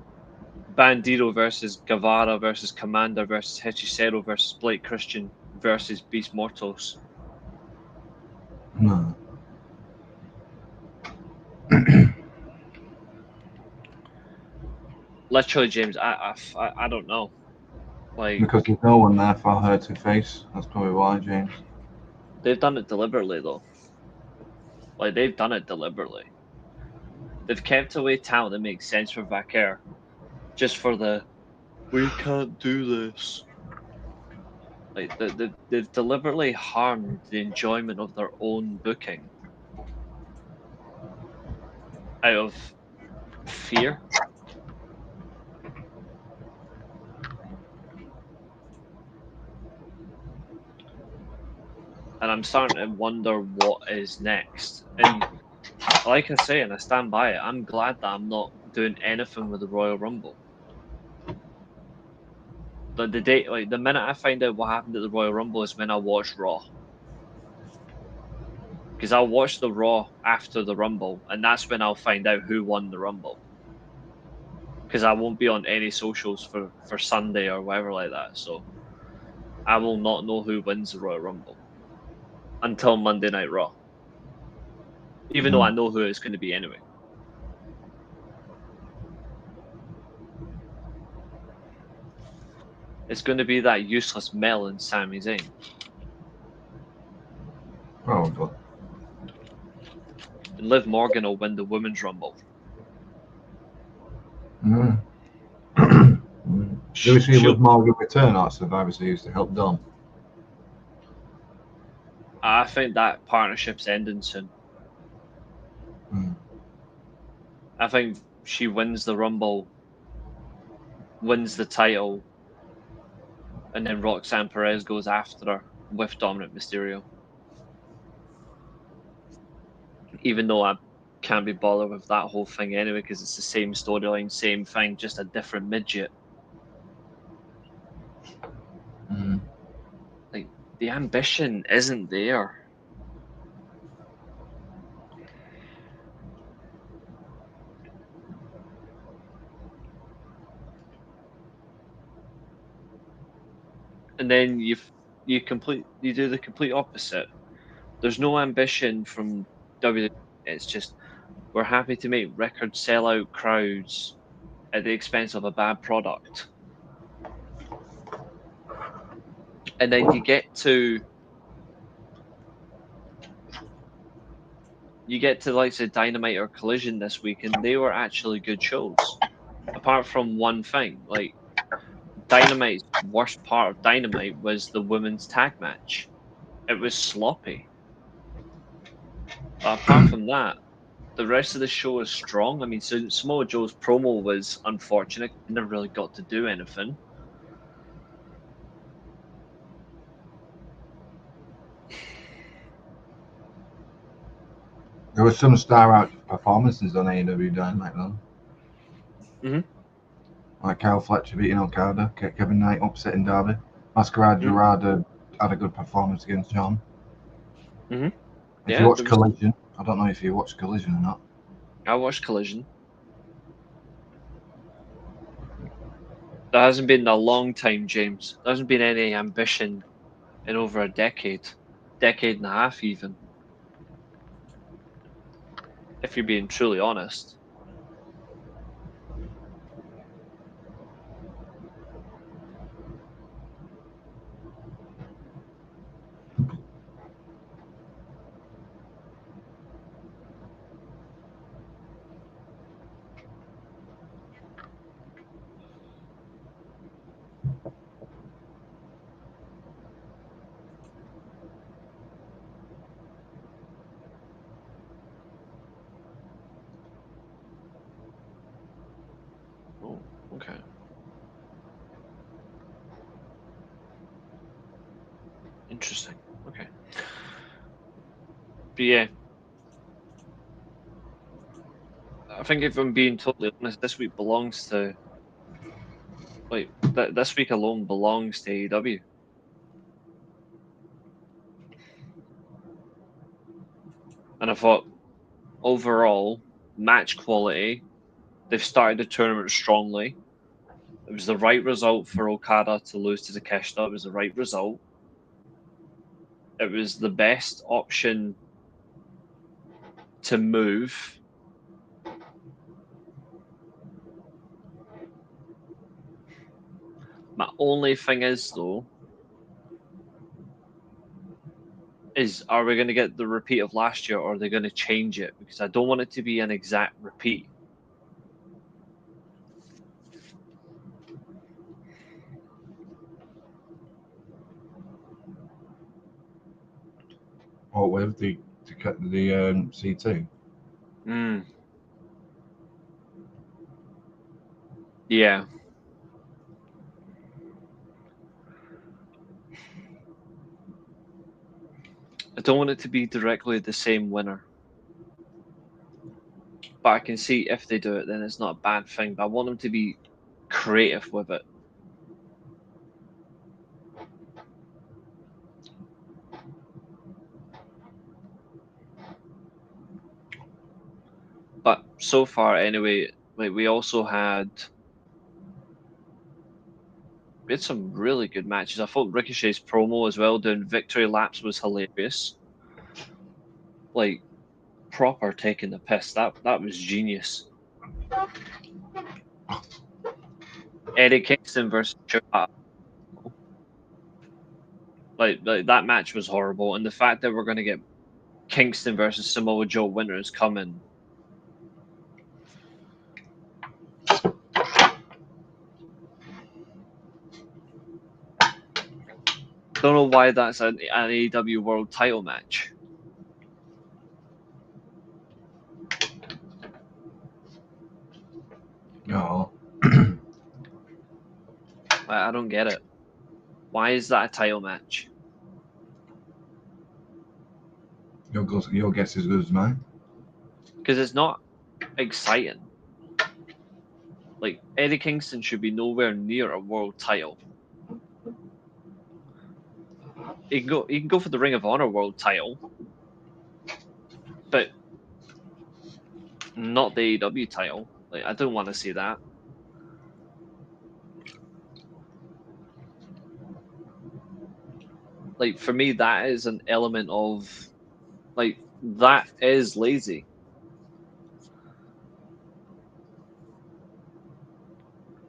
Bandido versus Guevara versus Commander versus Hechicero versus Blake Christian versus Beast Mortos. No. Literally, James, I don't know. Like, Because there's no one there for her to face. That's probably why, James. they've done it deliberately, though. Like, they've done it deliberately. They've kept away talent that makes sense for Vaquer, just for the we can't do this. Like, they've deliberately harmed the enjoyment of their own booking out of fear. And I'm starting to wonder what is next. And like I say, and I stand by it, I'm glad that I'm not doing anything with the Royal Rumble. The day, like the minute I find out what happened at the Royal Rumble is when I watch Raw. Because I'll watch the Raw after the Rumble, and that's when I'll find out who won the Rumble. Because I won't be on any socials for Sunday or whatever like that, so I will not know who wins the Royal Rumble until Monday Night Raw. Even though I know who it's going to be anyway. It's going to be that useless melon Sami Zayn. Probably. And Liv Morgan will win the Women's Rumble. Mm. Do we see Liv Morgan return at Survivor Series to help Dom? I think that partnership's ending soon. Mm. I think she wins the Rumble, wins the title, and then Roxanne Perez goes after her with Dominic Mysterio. Even though I can't be bothered with that whole thing anyway, because it's the same storyline, same thing, just a different midget. Mm. Like, the ambition isn't there. And then you do the complete opposite. There's no ambition from WWE. It's just we're happy to make record sellout crowds at the expense of a bad product. And then you get to like say Dynamite or Collision this week, and they were actually good shows. Apart from one thing, like Dynamite's worst part of Dynamite was the women's tag match. It was sloppy. But apart from that, the rest of the show is strong. I mean, so Samoa Joe's promo was unfortunate. He never really got to do anything. There were some star-out performances on AEW Dynamite though. Mhm. Like Kyle Fletcher beating Okada, Kevin Knight upsetting Darby. Masquerade Gerard had a good performance against John. Mhm. If you watch Collision, I don't know if you watched Collision or not. I watched Collision. There hasn't been in a long time, James. There hasn't been any ambition in over a decade and a half even. If you're being truly honest. Oh, okay. Interesting. Okay. But yeah, I think if I'm being totally honest, this week belongs to this week alone belongs to AEW. And I thought overall match quality, they've started the tournament strongly. It was the right result for Okada to lose to Takeshita. It was the right result. It was the best option to move. My only thing is, though, are we going to get the repeat of last year, or are they going to change it? Because I don't want it to be an exact repeat. Or with the CT. Yeah. I don't want it to be directly the same winner. But I can see if they do it, then it's not a bad thing. But I want them to be creative with it. But so far, anyway, we also had some really good matches. I thought Ricochet's promo as well, doing victory laps, was hilarious. Like, proper taking the piss. That was genius. Eddie Kingston versus Chewbacca. Like that match was horrible, and the fact that we're going to get Kingston versus Samoa Joe winners coming. Don't know why that's an AEW World Title match. No. I don't get it. Why is that a title match? Your guess is as good as mine. Because it's not exciting. Like, Eddie Kingston should be nowhere near a world title. He can go for the Ring of Honor world title, but not the AEW title. Like, I don't want to see that. Like, for me, that is an element of, like, that is lazy.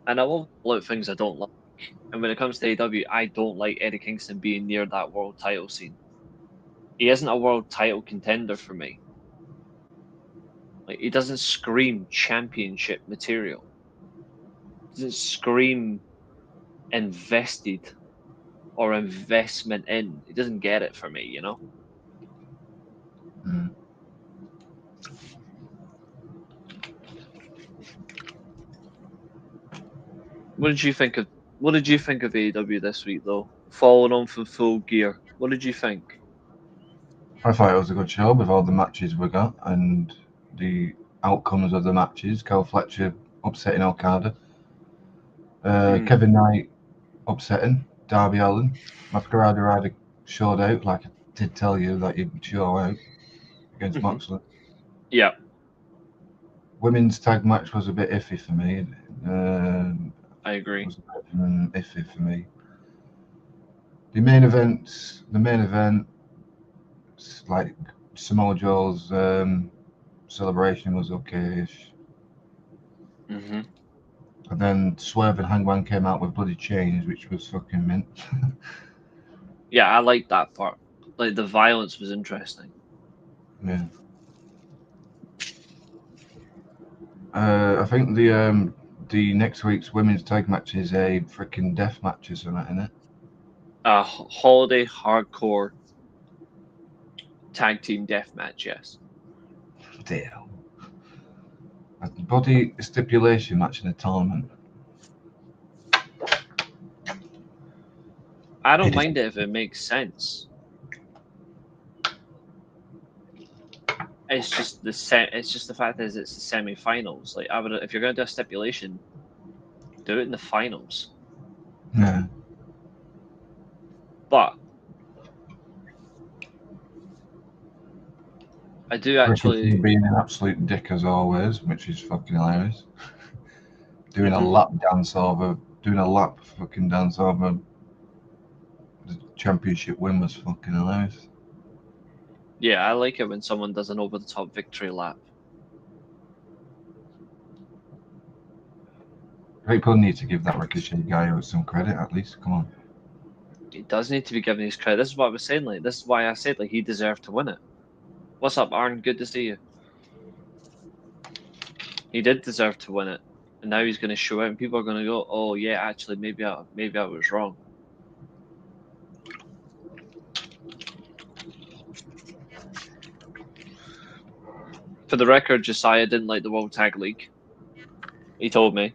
And I will call out things I don't like. And when it comes to AEW, I don't like Eddie Kingston being near that world title scene. He isn't a world title contender for me. Like, he doesn't scream championship material. He doesn't scream invested or investment in. He doesn't get it for me, you know? Mm. What did you think of AEW this week, though? Following on from Full Gear, what did you think? I thought it was a good show with all the matches we got and the outcomes of the matches. Cal Fletcher upsetting Okada. Kevin Knight upsetting Darby Allin. Masquerade Rider showed out, like I did tell you that he'd show out against Moxley. Yeah. Women's tag match was a bit iffy for me. I agree. It was a bit iffy for me. The main event, like Samoa Joe's celebration was okay-ish. Mm-hmm. And then Swerve and Hangman came out with bloody chains, which was fucking mint. Yeah, I liked that part. Like the violence was interesting. Yeah. I think the next week's women's tag match is a freaking death match or something, isn't it? A holiday hardcore tag team death match. Yes. Deal. A body stipulation match in a tournament. I don't It is- mind it if it makes sense. It's just It's just the fact that it's the semi-finals. Like I would, if you're going to do a stipulation, do it in the finals. Yeah. But I do actually. Being an absolute dick as always, which is fucking hilarious. Doing Mhm. a lap dance over, fucking dance over the championship win was fucking hilarious. Yeah, I like it when someone does an over-the-top victory lap. People need to give that Ricochet guy some credit at least. Come on. He does need to be given his credit. This is what I was saying. Like, this is why I said like he deserved to win it. What's up, Aaron? Good to see you. He did deserve to win it, and now he's going to show out, and people are going to go, "Oh yeah, actually, maybe I was wrong." For the record, Josiah didn't like the World Tag League. He told me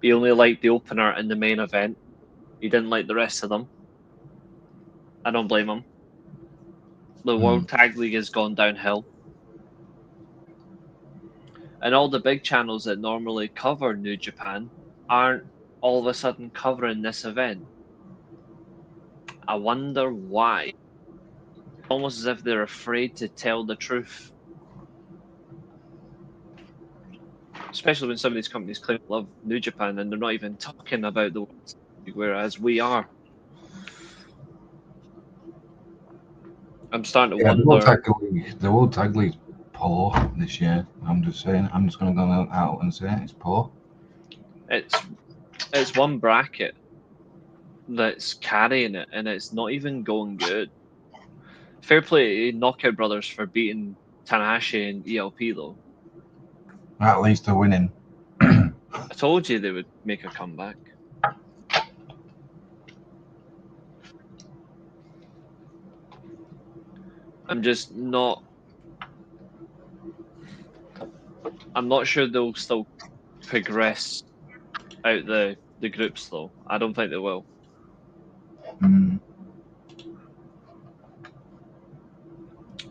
he only liked the opener and the main event. He didn't like the rest of them. I don't blame him. The World Tag League has gone downhill. And all the big channels that normally cover New Japan aren't all of a sudden covering this event. I wonder why. Almost as if they're afraid to tell the truth. Especially when some of these companies claim to love New Japan and they're not even talking about the World League, whereas we are. I'm starting to Yeah, wonder. the World Tag League's poor this year. I'm just saying. I'm just going to go out and say it's poor. It's one bracket that's carrying it, and it's not even going good. Fair play to Knockout Brothers for beating Tanahashi and ELP though. At least they're winning. I told you they would make a comeback. I'm just not. I'm not sure they'll still progress out the groups though. I don't think they will. Mm.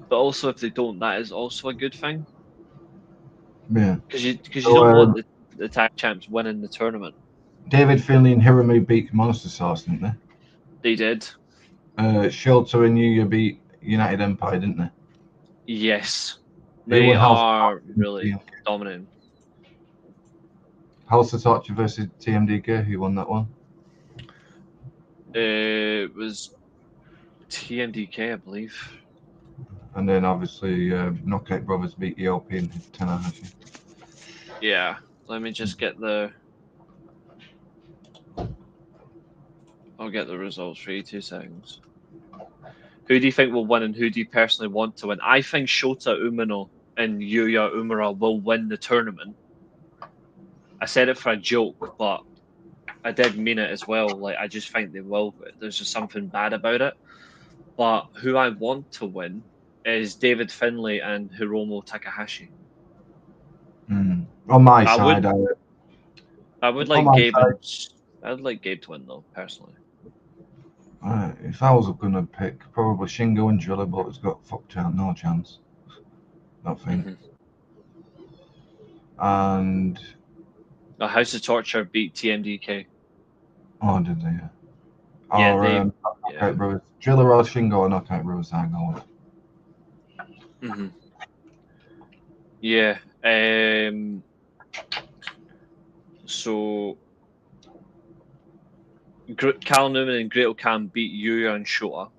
But also, if they don't, that is also a good thing. Yeah. Because you So, don't want the tag champs winning the tournament. David Finlay and Hiromu beat Monster Sauce, didn't they? They did. Shota and Yuya beat United Empire, didn't they? Yes. Who They won House are really dominating. House of Torture versus TMDK? Who won that one? It was TMDK, I believe. And then obviously Knockout Brothers beat ELP and Tanahashi. Yeah. Let me just get the. I'll get the results for you. 2 seconds. Who do you think will win, and who do you personally want to win? I think Shota Umino and Yuya Umura will win the tournament. I said it for a joke, but I did mean it as well. Like I just think they will. There's just something bad about it. But who I want to win is David Finlay and Hiromu Takahashi. On my I side, would on like my Gabe side, and I'd like Gabe to win though, personally. if I was going to pick, probably Shingo and Driller, but it's got no chance. I think. And House of Torture beat TMDK. oh, did they? Yeah, Or they. Knockout Brothers, Driller or Shingo or Knockout Brothers, I go with. Yeah. So Cal Newman and Great O'Cam beat Yuya and Shota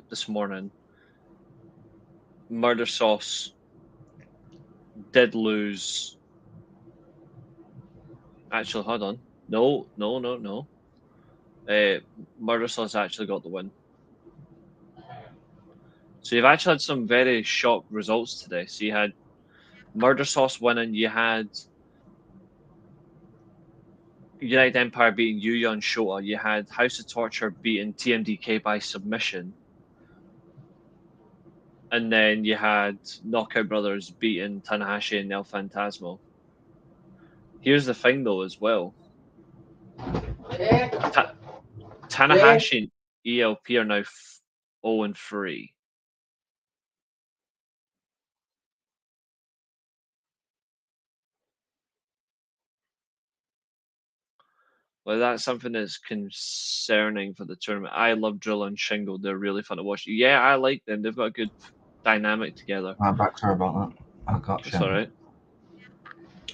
this morning. Murder Sauce did lose. Actually, hold on. No. Murder Sauce actually got the win. So you've actually had some very shock results today. So you had Murder Sauce winning. You had United Empire beating Yuya and Shota. You had House of Torture beating TMDK by submission. And then you had Knockout Brothers beating Tanahashi and El Phantasmo. Here's the thing, though, as well. Tanahashi and ELP are now 0-3. Well, that's something that's concerning for the tournament. I love Drill and Shingo. They're really fun to watch. Yeah, I like them. They've got a good dynamic together. I'm back to her about that. I got That's all right.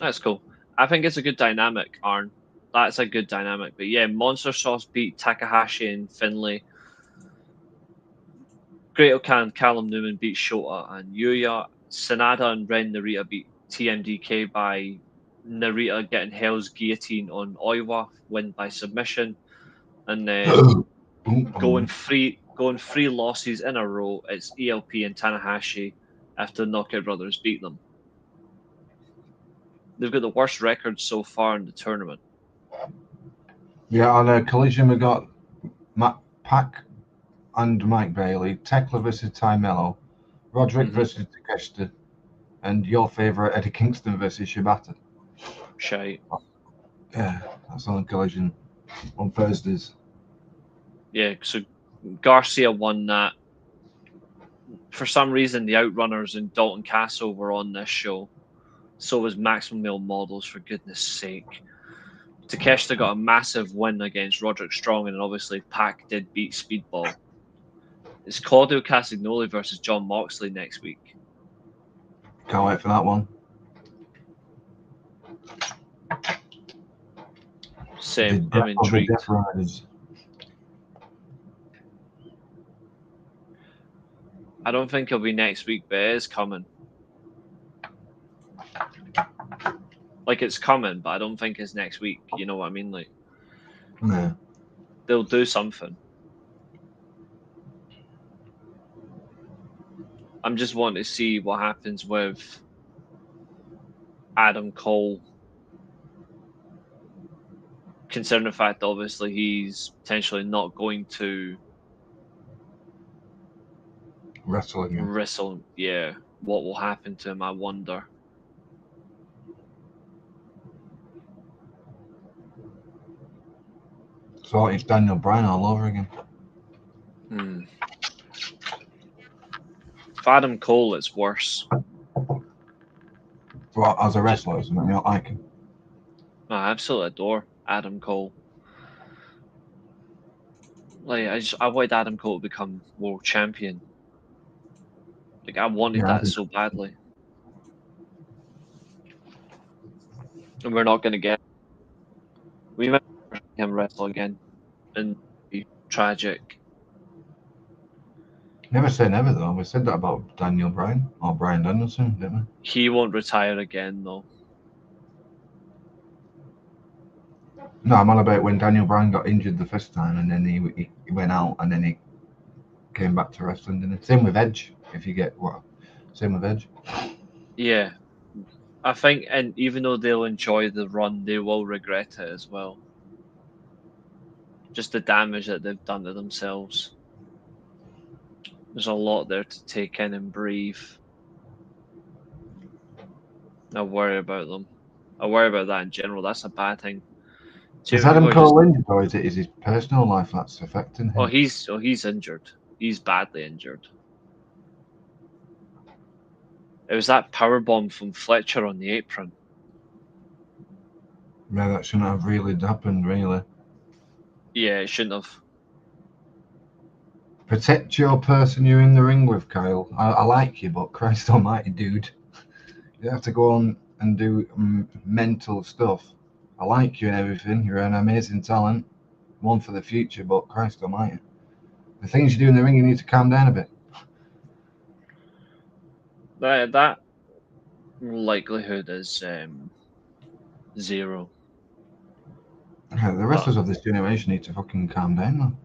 That's cool. I think it's a good dynamic, Arn. That's a good dynamic. But yeah, Monster Sauce beat Takahashi and Finlay. Great Okan, Callum Newman beat Shota and Yuya. Sanada and Ren Narita beat TMDK by Narita getting Hell's Guillotine on Oiwa, win by submission. And then going three losses in a row, it's ELP and Tanahashi after Knockout Brothers beat them. They've got the worst record so far in the tournament. Yeah, on Collision we got Matt Pack and Mike Bailey, Tekla versus Ty Mello, Roderick versus Takeshita, and your favourite Eddie Kingston versus Shibata. Shite. Yeah, that's on Collision on Thursdays. Yeah, so Garcia won that. For some reason, the Outrunners and Dalton Castle were on this show. So was Maximum Male Models, for goodness sake. Takeshita got a massive win against Roderick Strong, and obviously Pac did beat Speedball. It's Claudio Castagnoli versus John Moxley next week. Can't wait for that one. Same, I'm intrigued. I don't think it'll be next week, but it is coming. Like, it's coming, but I don't think it's next week. You know what I mean? Like, no. They'll do something. I'm just wanting to see what happens with Adam Cole. Considering the fact that obviously he's potentially not going to wrestle. Yeah. What will happen to him, I wonder. So it's Daniel Bryan all over again. For Adam Cole, it's worse. Well, as a wrestler, isn't it? You don't like him? No, I absolutely adore Adam Cole. Like, I wanted Adam Cole to become world champion. Like, I wanted that so badly. And we're not going to get it. We might see him wrestle again. And be tragic. Never say never, though. We said that about Daniel Bryan or Bryan Danielson, didn't we? He won't retire again, though. No, I'm on about when Daniel Bryan got injured the first time, and then he went out, and then he came back to wrestling. Didn't he? Same with Edge. If you get what, same with Edge. Yeah, I think, and even though they'll enjoy the run, they will regret it as well. Just the damage that they've done to themselves. There's a lot there to take in and breathe. I worry about them. I worry about that in general. That's a bad thing. Is Adam Cole injured, or is it his personal life that's affecting him? Oh, he's injured. He's badly injured. It was that powerbomb from Fletcher on the apron. Yeah, that shouldn't have really happened, really. Yeah, it shouldn't have. Protect your person you're in the ring with, Kyle. I like you, but Christ almighty, dude. You have to go on and do mental stuff I like you and everything. You're an amazing talent, one for the future. But Christ Almighty, the things you do in the ring, you need to calm down a bit. That likelihood is zero. Yeah, the wrestlers of this generation need to fucking calm down, man.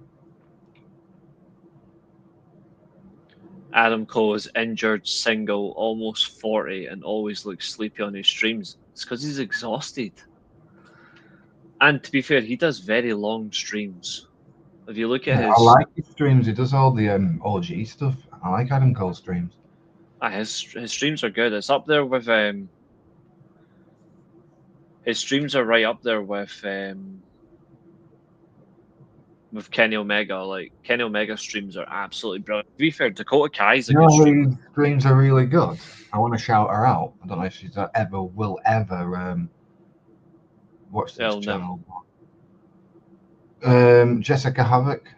Adam Cole is injured, single, almost 40, and always looks sleepy on his streams. It's because he's exhausted. And to be fair, he does very long streams. If you look at I his, like his streams. He does all the OG stuff. I like Adam Cole streams. his streams are good. It's up there with his streams are right up there with Kenny Omega. Like Kenny Omega streams are absolutely brilliant. To be fair, Dakota Kai's a You good know streamer. whose streams are really good? I want to shout her out. I don't know if she's will ever watch this Hell no. channel. Jessica Havoc.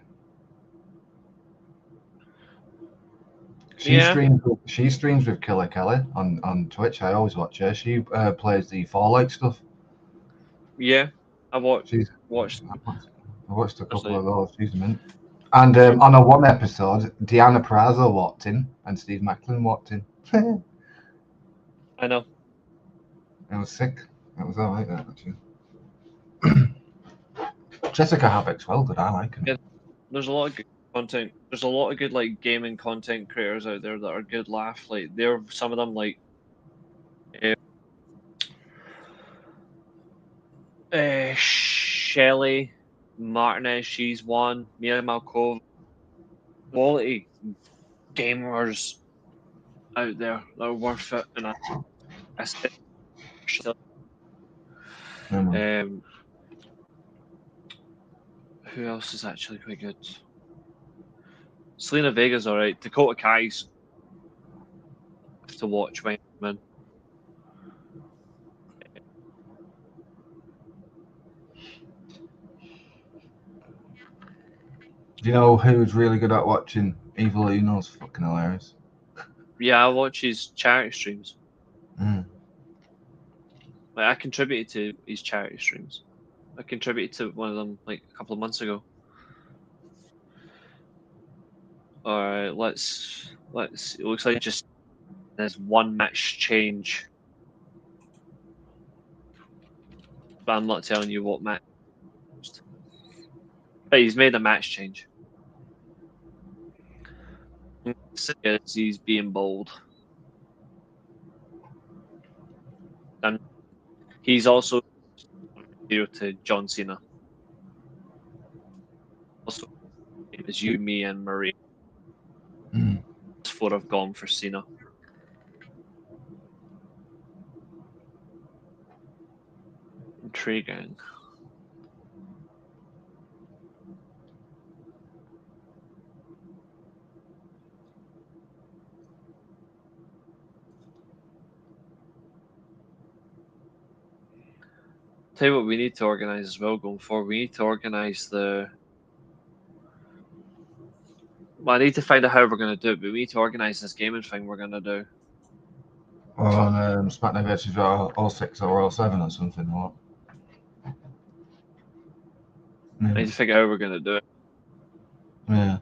She streams with Killer Kelly on Twitch. I always watch her. She plays the Fallout stuff. Yeah, I watched. I watched a couple of those. She's mint. And on a one episode, Deanna Prazo walked in and Steve Macklin walked in. I know. It was sick. It was alright, that actually. Jessica Havoc's well good. I like her. Yeah. There's a lot of good content. There's a lot of good like gaming content creators out there that are good laugh. Like they're some of them like Shelly Martinez. She's one. Mia Malkova. Quality gamers out there that are worth it. And who else is actually quite good? Selena Vega's alright. Dakota Kai's to watch when I'm in. Do you know who's really good at watching Evil Uno's fucking hilarious? Yeah, I watch his charity streams. Mm. Like I contributed to his charity streams. I contributed to one of them like a couple of months ago. Alright, let's it looks like just there's one match change. But I'm not telling you what match. But he's made a match change. He's being bold. And he's also here to John Cena. Also, it was you, me, and Marie. Mm. Those four have gone for Cena. Intriguing. Tell you what we need to organise as well going forward. We need to organise the. Well, I need to find out how we're going to do it, but we need to organise this gaming thing we're going to do. On SmackDown vs. Raw 06 or 07 or something. What? I need to figure out how we're going to do it. Yeah.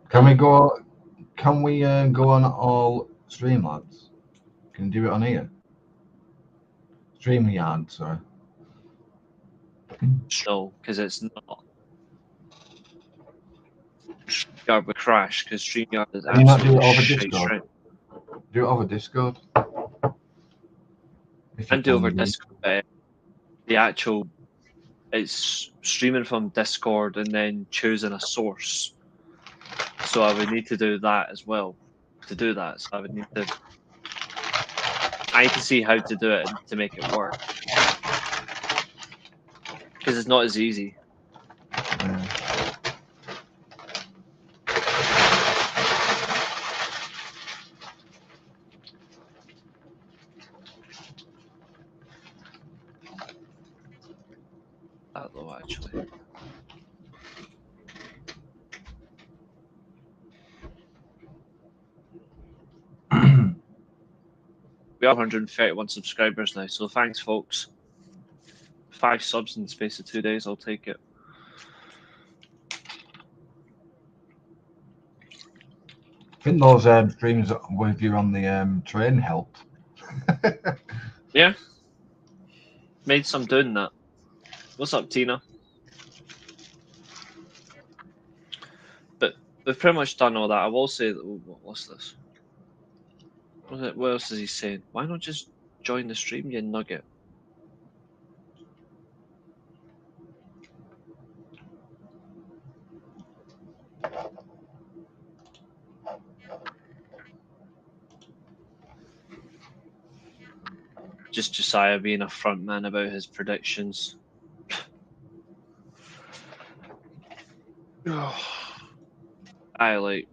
Can we go? Can we go on all Streamlabs? Can you do it on here? StreamYard, sorry. No, because it's not. StreamYard would crash because StreamYard is Can you not do it absolutely over shite Discord? straight. Do it over Discord. If you And do over can, Discord, but the actual it's streaming from Discord and then choosing a source. So I would need to do that as well. To do that, so I would need to. I need to see how to do it to make it work because it's not as easy. Yeah. That though, actually. We are 131 subscribers now, so thanks, folks. 5 subs in the space of 2 days, I'll take it. I think those streams with you on the train helped. Yeah. Made some doing that. What's up, Tina? But we've pretty much done all that. I will say that. What's this? What else is he saying? Why not just join the stream, you nugget? Just Josiah being a front man about his predictions. I like.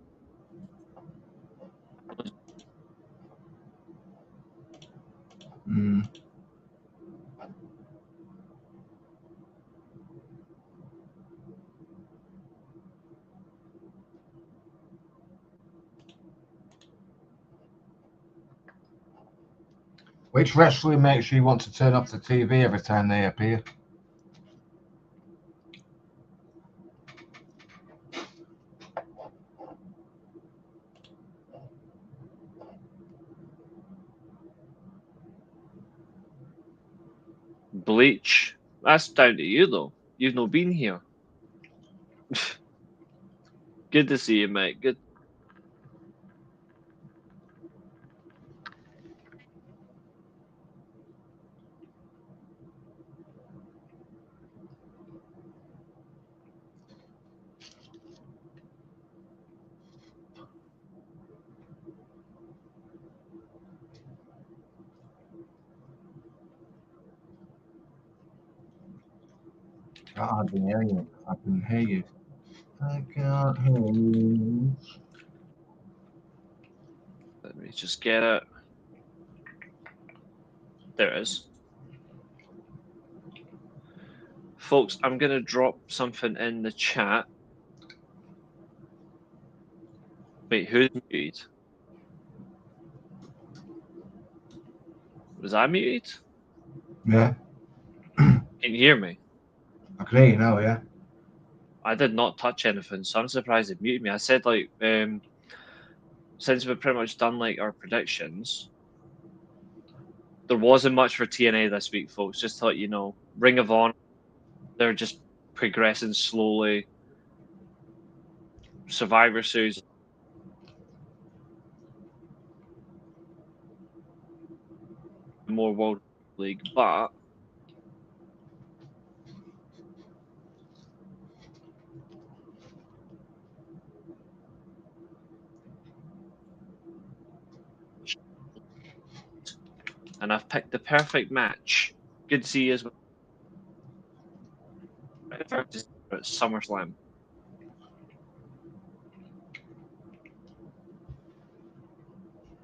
Which wrestler makes you want to turn off the TV every time they appear? Bleach. That's down to you, though. You've not been here. Good to see you, mate. Good. I can hear you. I can hear you. I can't hear you. Let me just get it. There it is. Folks, I'm going to drop something in the chat. Wait, who's muted? Was I muted? Yeah, Can you hear me? I can hear you now, yeah. I did not touch anything, so I'm surprised it muted me. I said, like, since we've pretty much done, like, our predictions, there wasn't much for TNA this week, folks. Just to let you know. Ring of Honor, they're just progressing slowly. Survivor Series. More World League, but and I've picked the perfect match. Good to see you as well. At SummerSlam.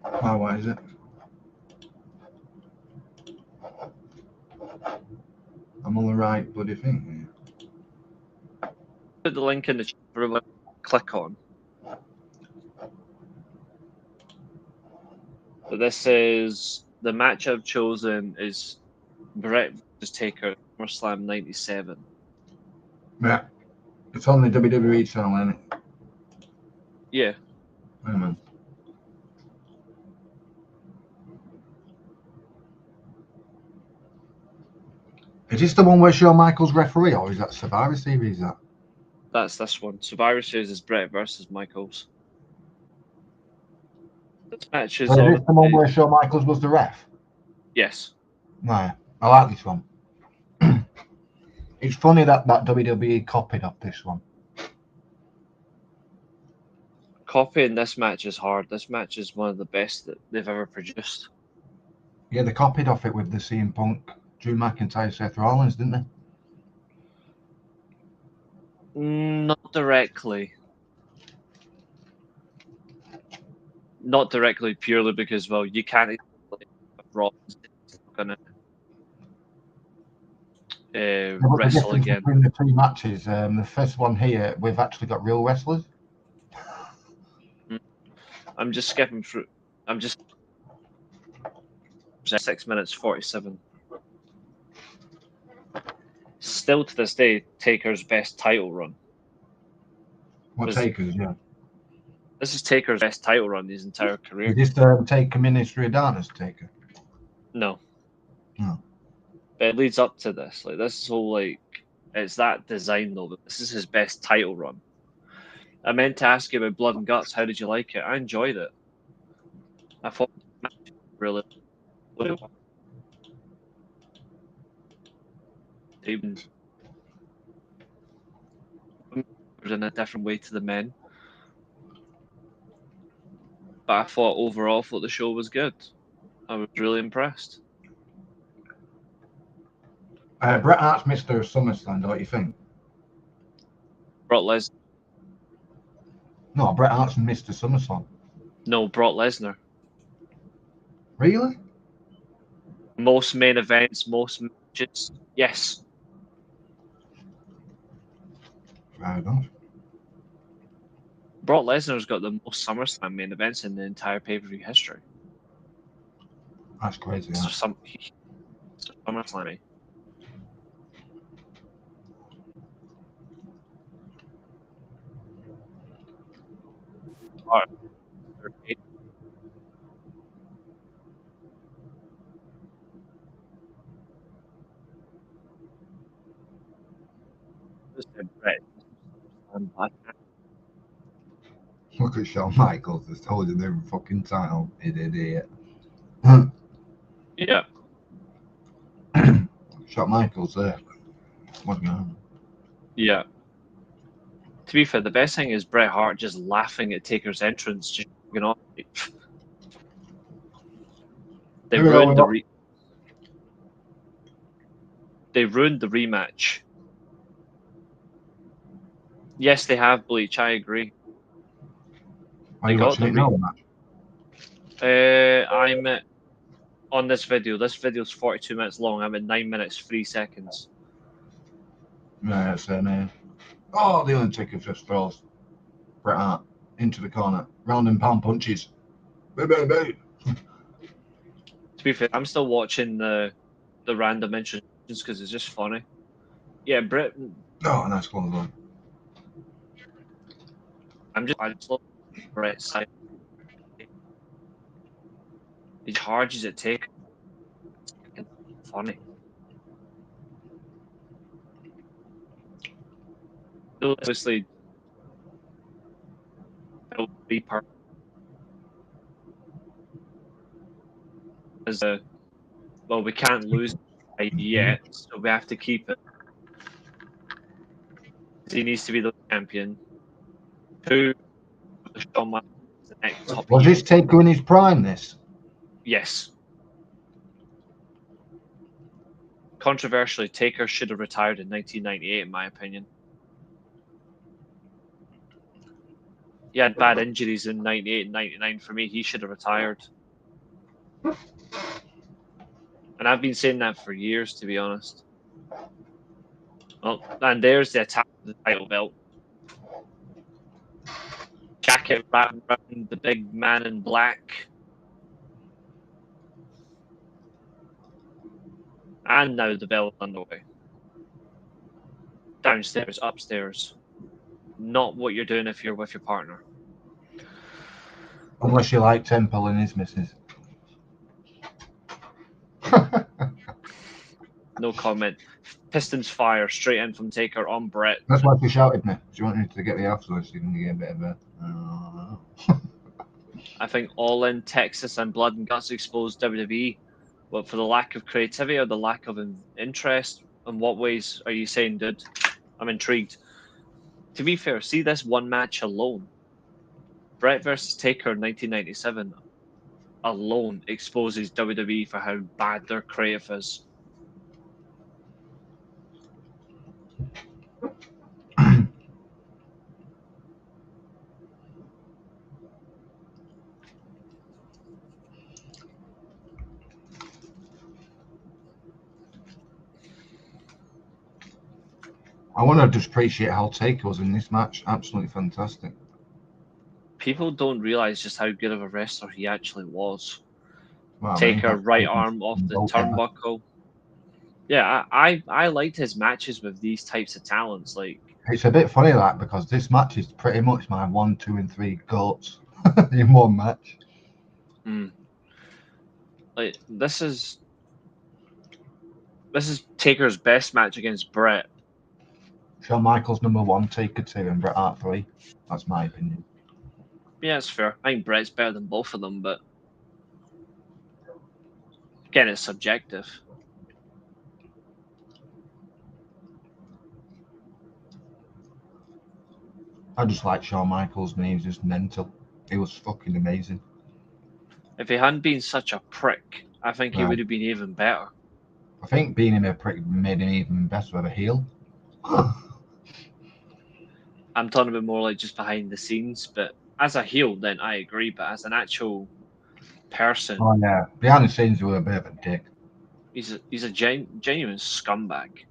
Oh, what is it? I'm on the right bloody thing here. Put the link in the chat for everyone to click on. But this is the match I've chosen is Brett versus Taker at SummerSlam 97. Yeah. It's on the WWE channel, isn't it? Yeah. Hang on. Is this the one where Shawn Michaels referee, or is that Survivor Series? Is that? That's this one. Survivor Series is Brett versus Michaels. This match is Is this the one where Shawn Michaels was the ref? Yes. No, I like this one. It's funny that WWE copied off this one. Copying this match is hard. This match is one of the best that they've ever produced. Yeah, they copied off it with the CM Punk, Drew McIntyre, Seth Rollins, didn't they? Not directly. Not directly, purely because, well, you can't Rollins gonna wrestle again. Between the two matches, the first one here, we've actually got real wrestlers. I'm just skipping through. I'm just. 6 minutes 47. Still to this day, Taker's best title run. What Taker's, yeah. This is Taker's best title run his entire career. Is this Taker Ministry of Darkness Taker? No. No. But it leads up to this. Like, this whole, like, it's that design, though. But this is his best title run. I meant to ask you about Blood and Guts. How did you like it? I enjoyed it. I thought it was really even in a different way to the men. But I thought the show was good. I was really impressed. Bret Hart's Mr. SummerSlam, what do you think? Brock Lesnar. No, Bret Hart's Mr. SummerSlam. No, Brock Lesnar. Really? Most main events, most matches. Yes. Fair enough. Brock Lesnar's got the most SummerSlam main events in the entire pay-per-view history. That's crazy. So Yeah. SummerSlam. Look at Shawn Michaels, just holding their fucking title. Idiot. Yeah. Shawn Michaels there. What's going on? Yeah. To be fair, the best thing is Bret Hart just laughing at Taker's entrance, just you know. They ruined the rematch. Yes, they have Bleach. I agree. Are you watching it now, Matt? I'm on this video. This video's 42 minutes long. I'm at 9 minutes 3 seconds. Yeah, it's oh, the Undertaker just throws Bret Hart into the corner. Round and pound punches. To be fair, I'm still watching the random introductions because it's just funny. Yeah, Bret. Oh, nice close one. I just love Bret's side. He charges at Taker. It's funny. Obviously, it'll be part as a well. We can't lose yet, so we have to keep it. He needs to be the champion. Who Shawn Michaels is the next top? Was this Taker in his prime? This? Yes. Controversially, Taker should have retired in 1998, in my opinion. He had bad injuries in 98 and 99. For me, he should have retired. And I've been saying that for years, to be honest. Well, and there's the attack of the title belt. Jacket wrapped around the big man in black. And now the belt underway. Downstairs, upstairs. Not what you're doing if you're with your partner. Unless you like Temple and his missus. No comment. Pistons fire straight in from Taker on Bret. That's why she shouted me. She wanted to get the off so she can get a bit of a... I think All In, Texas, and Blood and Guts exposed WWE. But for the lack of creativity or the lack of interest, in what ways are you saying, dude? I'm intrigued. To be fair, see this one match alone. Bret versus Taker in 1997 alone exposes WWE for how bad their creative is. I want to just appreciate how Taker was in this match. Absolutely fantastic. People don't realize just how good of a wrestler he actually was. Well, I mean, Taker that's right the arm off the most ever. turnbuckle. Yeah, I liked his matches with these types of talents. Like, It's a bit funny that because this match is pretty much my 1, 2, and 3 goats in one match. like this is Taker's best match against Brett. Shawn Michaels #1, Taker 2, and Bret Hart 3. That's my opinion. Yeah, it's fair. I think Brett's better than both of them, but again, it's subjective. I just like Shawn Michaels, man. He was just mental. He was fucking amazing. If he hadn't been such a prick, I think he Right. would have been even better. I think being him a prick made him even better of a heel. I'm talking about more like just behind the scenes, but as a heel, then I agree. But as an actual person, Oh yeah, behind the scenes, he was a bit of a dick. he's a genuine scumbag.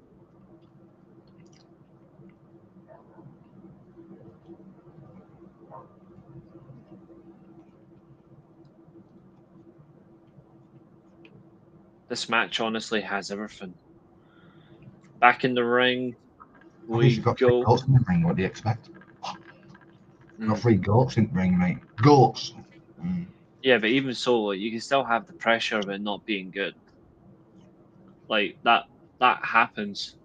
This match honestly has everything. Back in the ring, Obviously, we got 3 go. goats in the ring. What do you expect? Got 3 goats in the ring, mate. Goats. Yeah, but even so, you can still have the pressure of it not being good. Like that happens.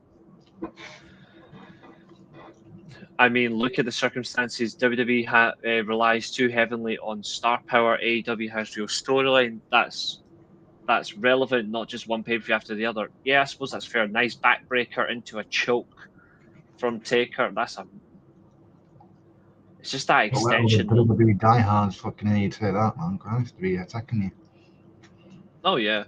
I mean, look at the circumstances. WWE relies too heavily on star power. AEW has real storyline. That's relevant, not just one pay-per-view after the other. Yeah, I suppose that's fair. Nice backbreaker into a choke from Taker. It's just that But well, the extension. WWE diehards fucking need to say that, man. Christ, be attacking you. Oh yeah.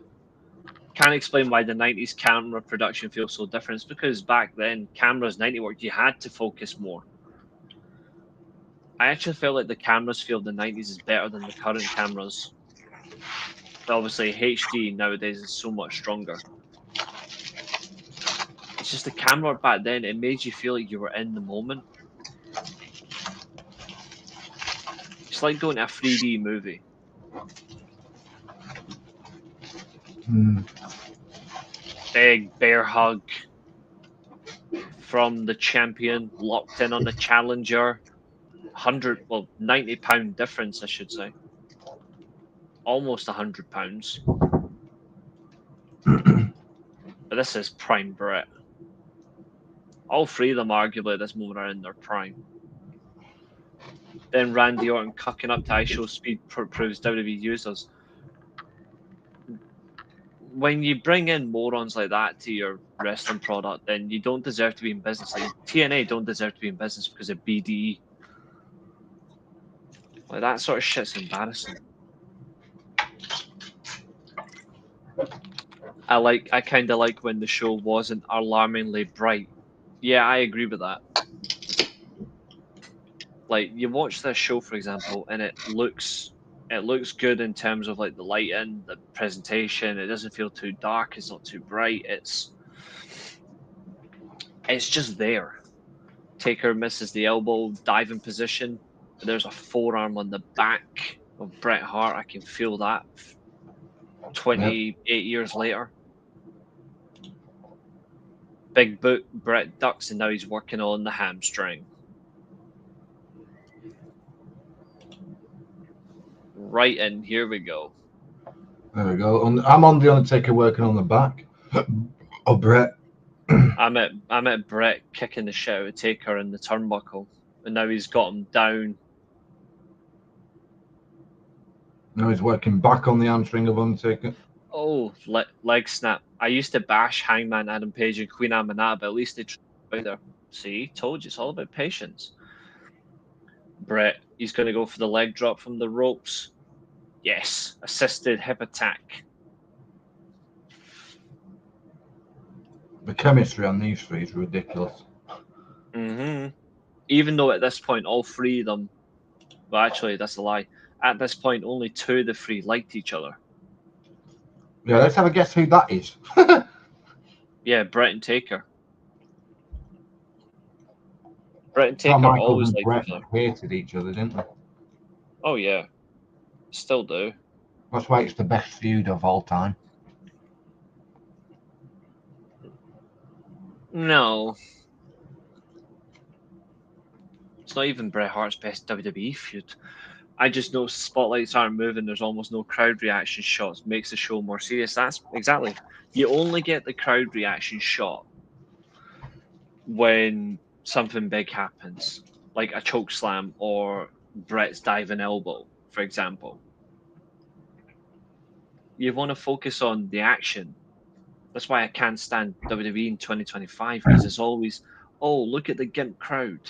Can't explain why the 90s camera production feels so different. It's because back then, cameras 90 worked, you had to focus more. I actually feel like the cameras feel the 90s is better than the current cameras. But obviously, HD nowadays is so much stronger. It's just the camera back then, it made you feel like you were in the moment. It's like going to a 3D movie. Big bear hug from the champion, locked in on the challenger. 90-pound difference, I should say. Almost 100 pounds. But this is prime Brett. All 3 of them, arguably, at this moment are in their prime. Then Randy Orton cucking up to ISO speed proves WWE users. When you bring in morons like that to your wrestling product, then you don't deserve to be in business. Like TNA don't deserve to be in business because of BDE. Like that sort of shit's embarrassing. I kind of like when the show wasn't alarmingly bright. Yeah, I agree with that. Like you watch this show, for example, and it looks good in terms of like the lighting, the presentation. It doesn't feel too dark. It's not too bright. It's just there. Taker misses the elbow, diving position. There's a forearm on the back of Bret Hart. I can feel that 28 years later. Big boot, Bret ducks, and now he's working on the hamstring. Right in, here we go. There we go. I'm on the Undertaker working on the back of Brett. I'm at Brett kicking the shit out of Taker in the turnbuckle, and now he's got him down. Now he's working back on the hamstring of Undertaker. Oh, leg snap. I used to bash Hangman Adam Page and Queen Aminata, but at least they tried there. See, told you, it's all about patience. Brett, he's going to go for the leg drop from the ropes. Yes, assisted hip attack. The chemistry on these 3 is ridiculous. Even though at this point, all 3 of them, well, actually, that's a lie. At this point, only 2 of the 3 liked each other. Yeah, let's have a guess who that is. Yeah, Brett and Taker. Brett and Taker always liked each other. Hated each other, didn't they? Oh, yeah. Still do. That's why it's the best feud of all time. No. It's not even Bret Hart's best WWE feud. I just know spotlights aren't moving. There's almost no crowd reaction shots. Makes the show more serious. That's exactly. You only get the crowd reaction shot when something big happens, like a choke slam or Bret's diving elbow, for example. You want to focus on the action. That's why I can't stand WWE in 2025 because it's always, oh, look at the gimp crowd.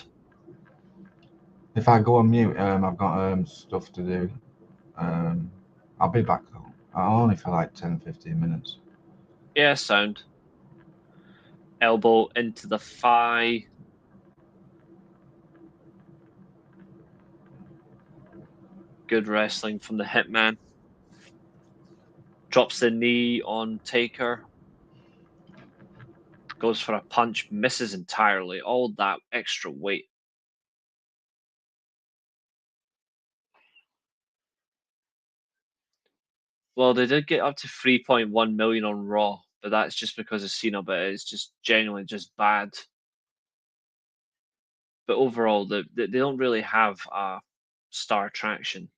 If I go on mute, I've got stuff to do. I'll be back though. Only for like 10-15 minutes. Yeah, sound. Elbow into the thigh. Good wrestling from the Hitman. Drops the knee on Taker. Goes for a punch, misses entirely. All that extra weight. Well, they did get up to 3.1 million on Raw, but that's just because of Cena, but it's just genuinely just bad. But overall, they don't really have a star attraction.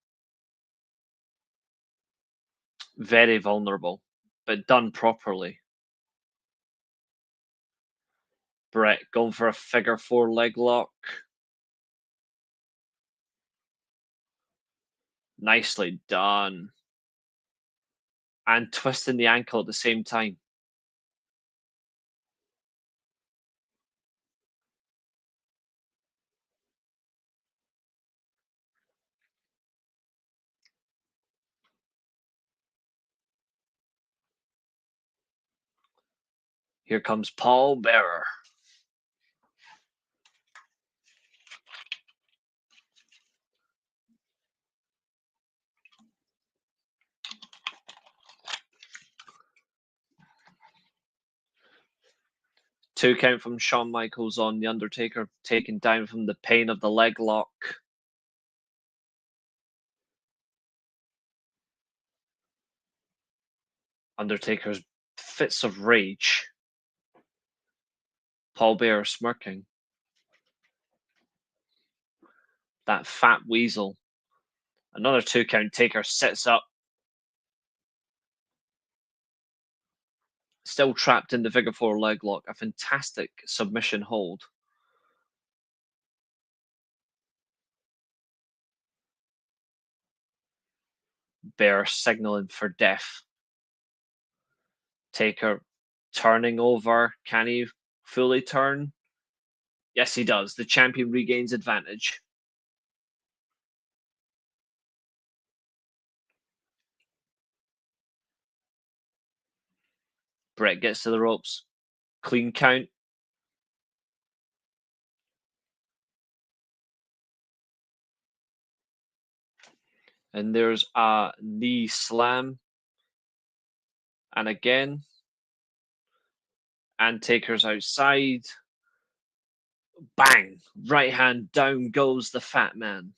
Very vulnerable, but done properly. Bret going for a figure 4 leg lock. Nicely done. And twisting the ankle at the same time. Here comes Paul Bearer. Two count from Shawn Michaels on The Undertaker, taken down from the pain of the leg lock. Undertaker's fits of rage. Paul Bearer smirking. That fat weasel. Another 2 count. Taker sits up. Still trapped in the figure 4 leg lock. A fantastic submission hold. Bear signaling for death. Taker turning over. Can he fully turn? Yes, he does. The champion regains advantage. Bret gets to the ropes. Clean count. And there's a knee slam. And again. And Taker's outside. Bang! Right hand down goes the fat man.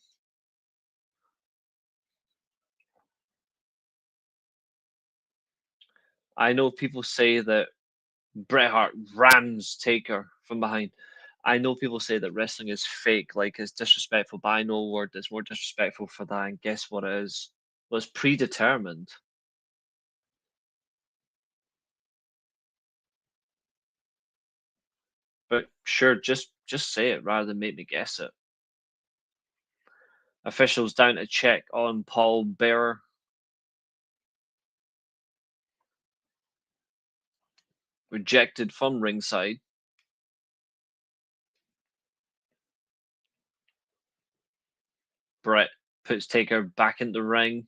I know people say that Bret Hart rams Taker from behind. I know people say that wrestling is fake, like it's disrespectful, but I know a word that's more disrespectful for that, and guess what it is? Well, it's predetermined. But sure, just say it rather than make me guess it. Officials down to check on Paul Bearer. Rejected from ringside. Bret puts Taker back in the ring.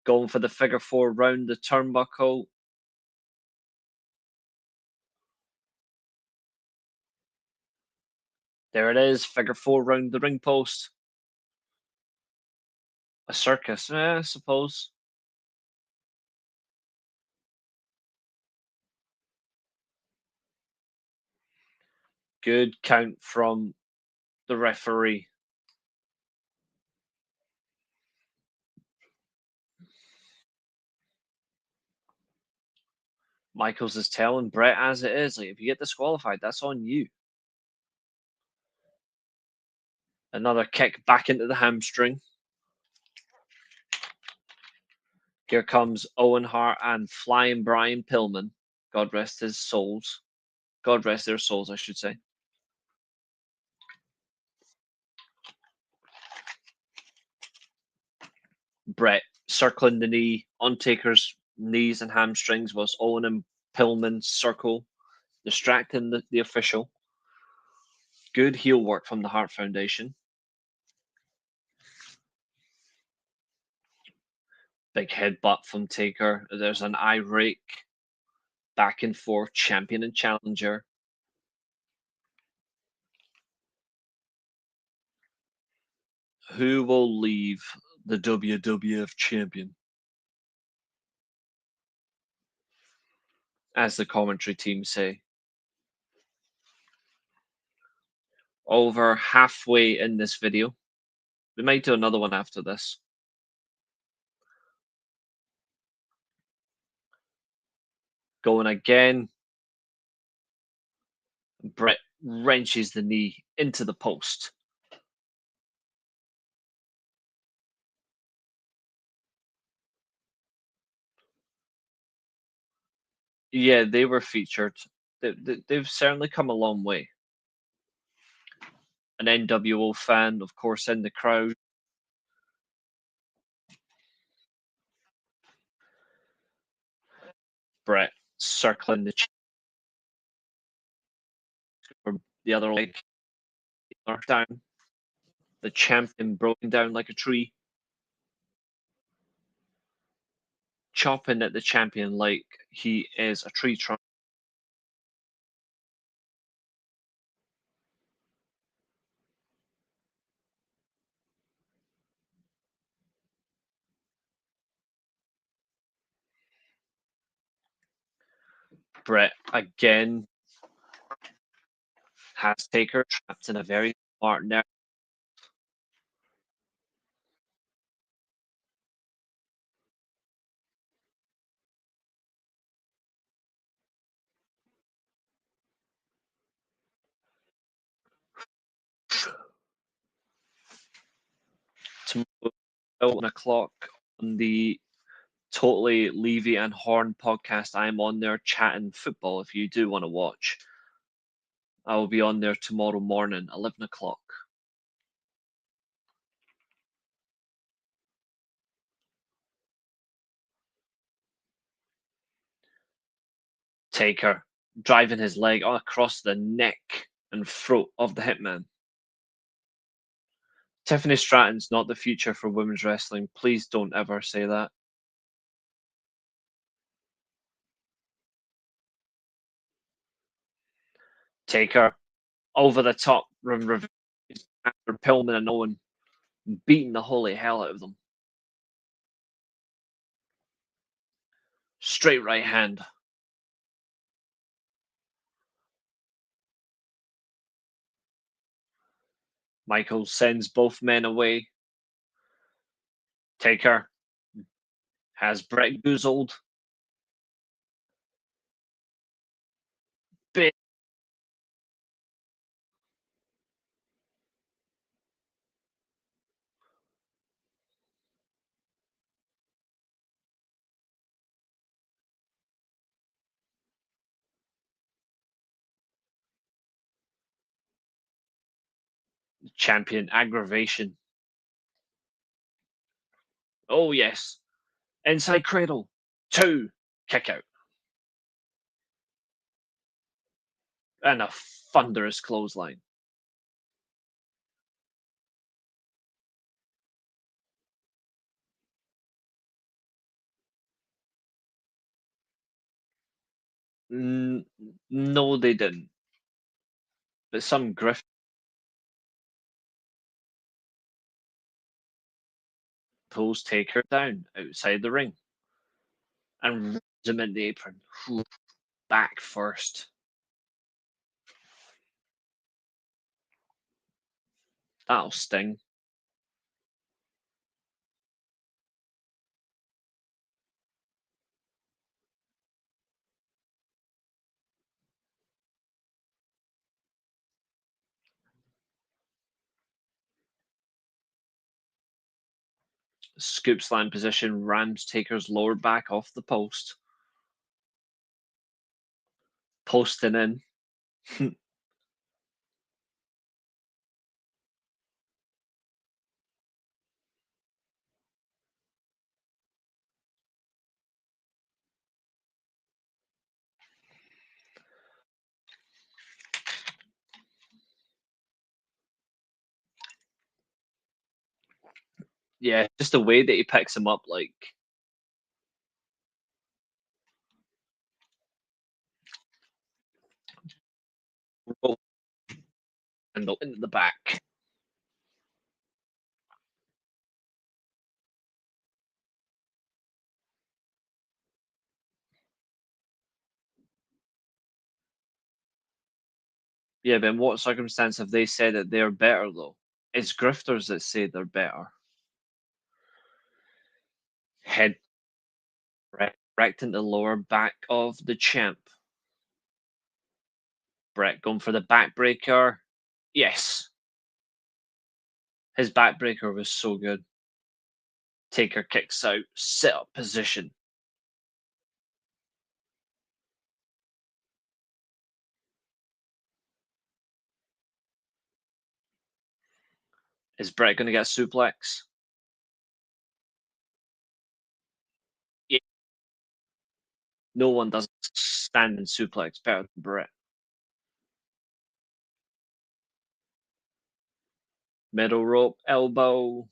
Going for the figure 4 round the turnbuckle. There it is, figure 4 round the ring post. A circus, I suppose. Good count from the referee. Michaels is telling Brett as it is, like, if you get disqualified, that's on you. Another kick back into the hamstring. Here comes Owen Hart and Flying Brian Pillman. God rest his souls. God rest their souls, I should say. Brett circling the knee on Taker's knees and hamstrings whilst Owen and Pillman circle, distracting the official. Good heel work from the Hart Foundation. Big headbutt from Taker. There's an eye rake. Back and forth, champion and challenger. Who will leave the WWF champion? As the commentary team say. Over halfway in this video. We might do another one after this. Going again. Brett wrenches the knee into the post. Yeah, they were featured. They've certainly come a long way. An NWO fan, of course, in the crowd. Brett circling the other leg down. The champion broken down like a tree. Chopping at the champion like he is a tree trunk. Brett again has Taker trapped in a very smart net. Tomorrow, 1 o'clock on the Totally Levy and Horn podcast. I'm on there chatting football if you do want to watch. I will be on there tomorrow morning, 11 o'clock. Taker driving his leg across the neck and throat of the Hitman. Tiffany Stratton's not the future for women's wrestling. Please don't ever say that. Taker over the top after Pillman and Owen beating the holy hell out of them. Straight right hand. Michael sends both men away. Taker has Brett goozled. Big champion aggravation. Oh, yes. Inside cradle. 2. Kick out. And a thunderous clothesline. No, they didn't. But some grift pulls Taker down outside the ring and rams him in the apron. Back first. That'll sting. Scoop slam position, rams Taker's lower back off the post. Posting in. Yeah, just the way that he picks him up, like. Handle into the back. Yeah, but in what circumstance have they said that they're better, though? It's grifters that say they're better. Head direct into the lower back of the champ. Brett going for the backbreaker. Yes. His backbreaker was so good. Taker kicks out, set up position. Is Brett going to get a suplex? Yeah. No one does standing suplex better than Brett. Middle rope, elbow.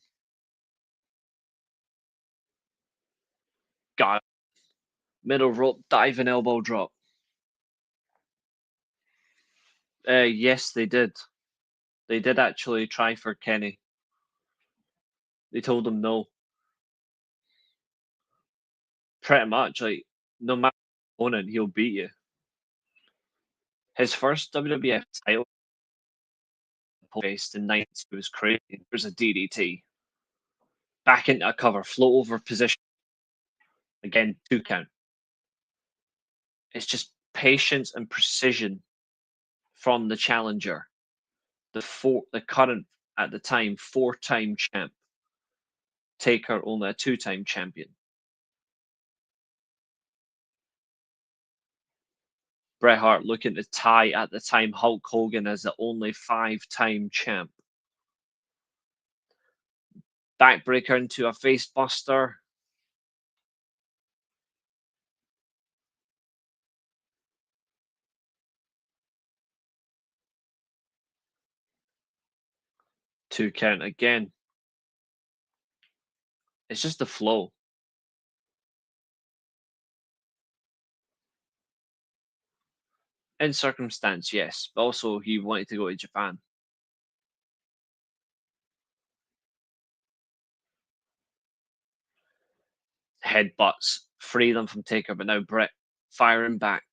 Got it. Middle rope, diving elbow drop. Yes, they did. They did actually try for Kenny. They told him no. Pretty much, like, no matter the opponent, he'll beat you. His first WWF title based in 90 was crazy. There's a DDT. Back into a cover, float over position. Again, 2 count. It's just patience and precision from the challenger. The current, at the time, 4-time champ. Taker, only a 2-time champion. Bret Hart looking to tie, at the time, Hulk Hogan as the only 5-time champ. Backbreaker into a face buster. Two count again. It's just the flow. In circumstance, yes, but also he wanted to go to Japan. Headbutts, free them from Taker, but now Brett firing back.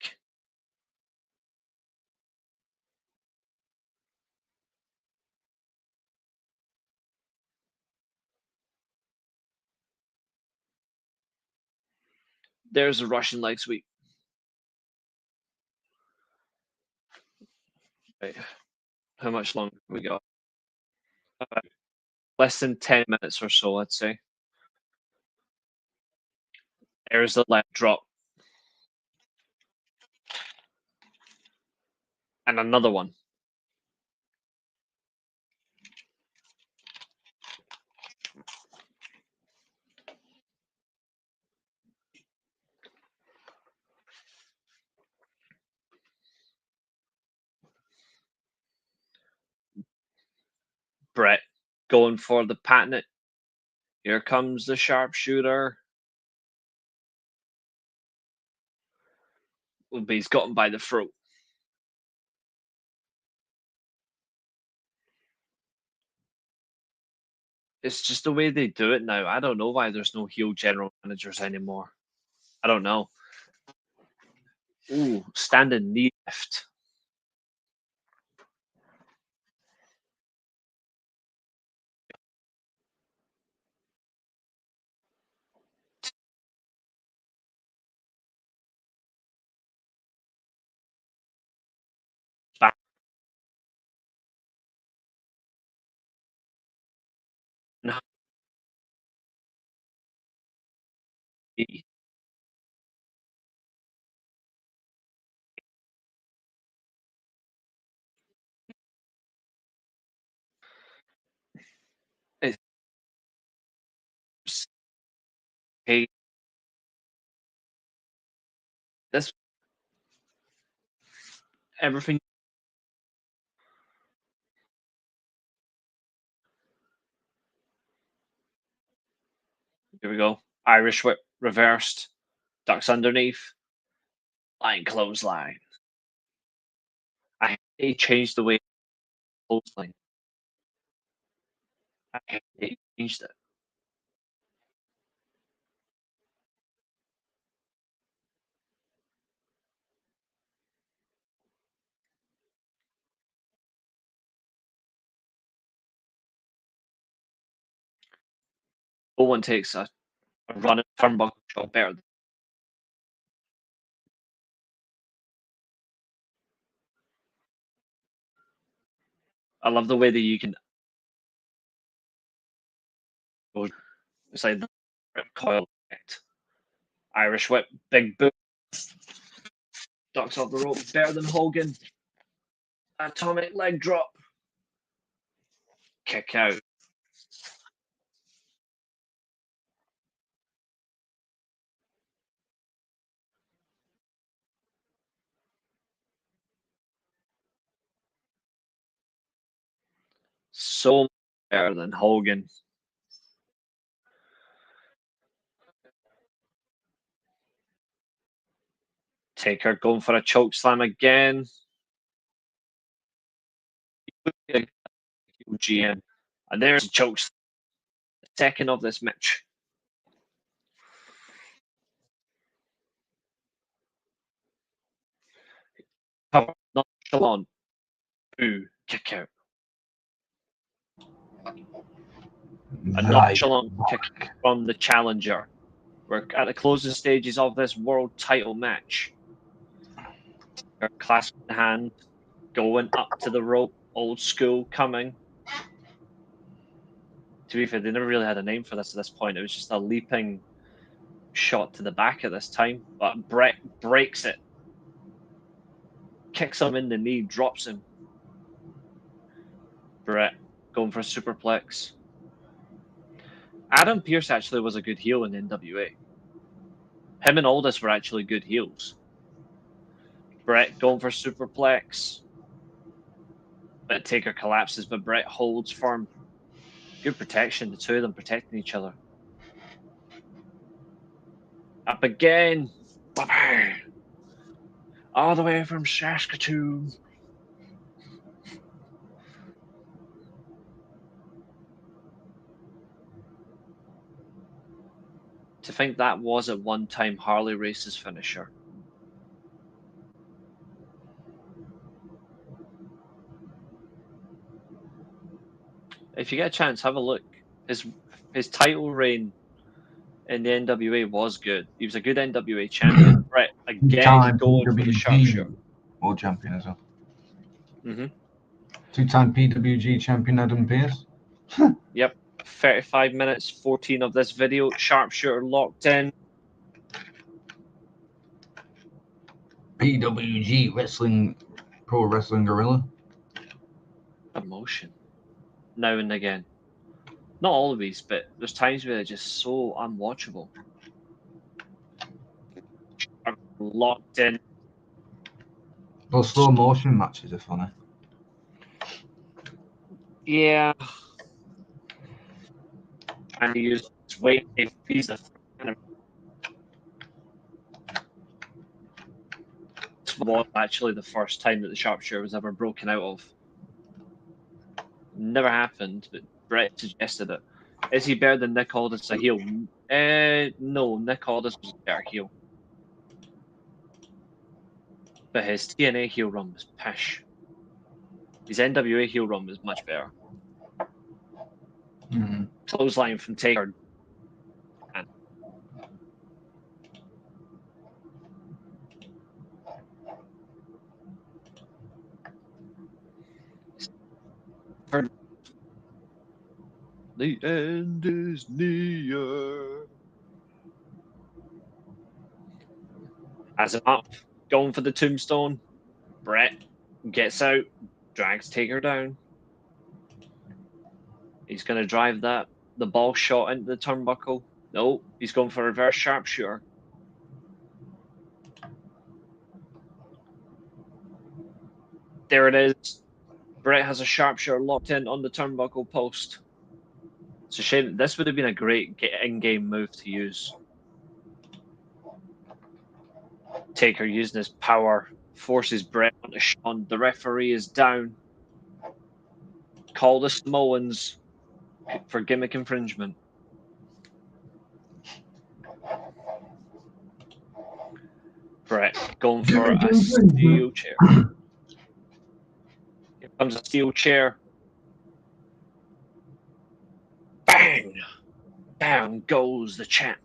There's a Russian leg sweep. Right. How much longer we got? Less than 10 minutes or so, I'd say. There's the left drop. And another one. Brett going for the patent. Here comes the sharpshooter. But he's got him by the throat. It's just the way they do it now. I don't know why there's no heel general managers anymore. I don't know. Ooh, standing knee lift. Back. Hey, this everything. Here we go. Irish whip reversed. Ducks underneath. Line clothesline. I hate they changed the way clothesline. I hate they changed it. Owen takes a run at turnbuckle shot better. I love the way that you can go. It's like the coil effect. Irish whip, big boot. Ducks off the rope, better than Hogan. Atomic leg drop. Kick out. So much better than Hogan. Taker going for a choke slam again. GM. And there's a choke slam. Second of this match. Nonchalant. Ooh, kick out. A nonchalant kick from the challenger. We're at the closing stages of this world title match. Clasp in hand, going up to the rope, old school coming. To be fair, they never really had a name for this at this point. It was just a leaping shot to the back at this time. But Brett breaks it. Kicks him in the knee, drops him. Brett going for a superplex. Adam Pearce actually was a good heel in NWA. Him and Aldis were actually good heels. Brett going for superplex. But Taker collapses, but Brett holds firm. Good protection, the two of them protecting each other. Up again. All the way from Saskatoon. To think that was at one time Harley Race's finisher. If you get a chance, have a look. His title reign in the NWA was good. He was a good NWA champion. Brett again going for the sharpshooter. World champion as well. Mm-hmm. Two-time PWG champion Adam Pearce. Yep. 35 minutes, 14 of this video. Sharpshooter locked in. PWG wrestling, pro wrestling gorilla. Emotion. Now and again. Not always, but there's times where they're just so unwatchable. Locked in. Those slow motion matches are funny. Yeah. And he used his weight if he's a This was actually the first time that the sharpshooter was ever broken out of. Never happened, but Brett suggested it. Is he better than Nick Aldis as a heel? No, Nick Aldis was a better heel. But his TNA heel run was pish. His NWA heel run was much better. Mm-hmm. Clothesline from Taker. The end is near. As I'm up, going for the tombstone. Brett gets out, drags Taker down. He's going to drive the ball shot into the turnbuckle. No, he's going for a reverse sharpshooter. There it is. Brett has a sharpshooter locked in on the turnbuckle post. It's a shame. This would have been a great in-game move to use. Taker using his power forces Brett onto Sean. The referee is down. Call the Samoans for gimmick infringement. Brett going for a steel chair. Here comes a steel chair. Bang! Down goes the champ.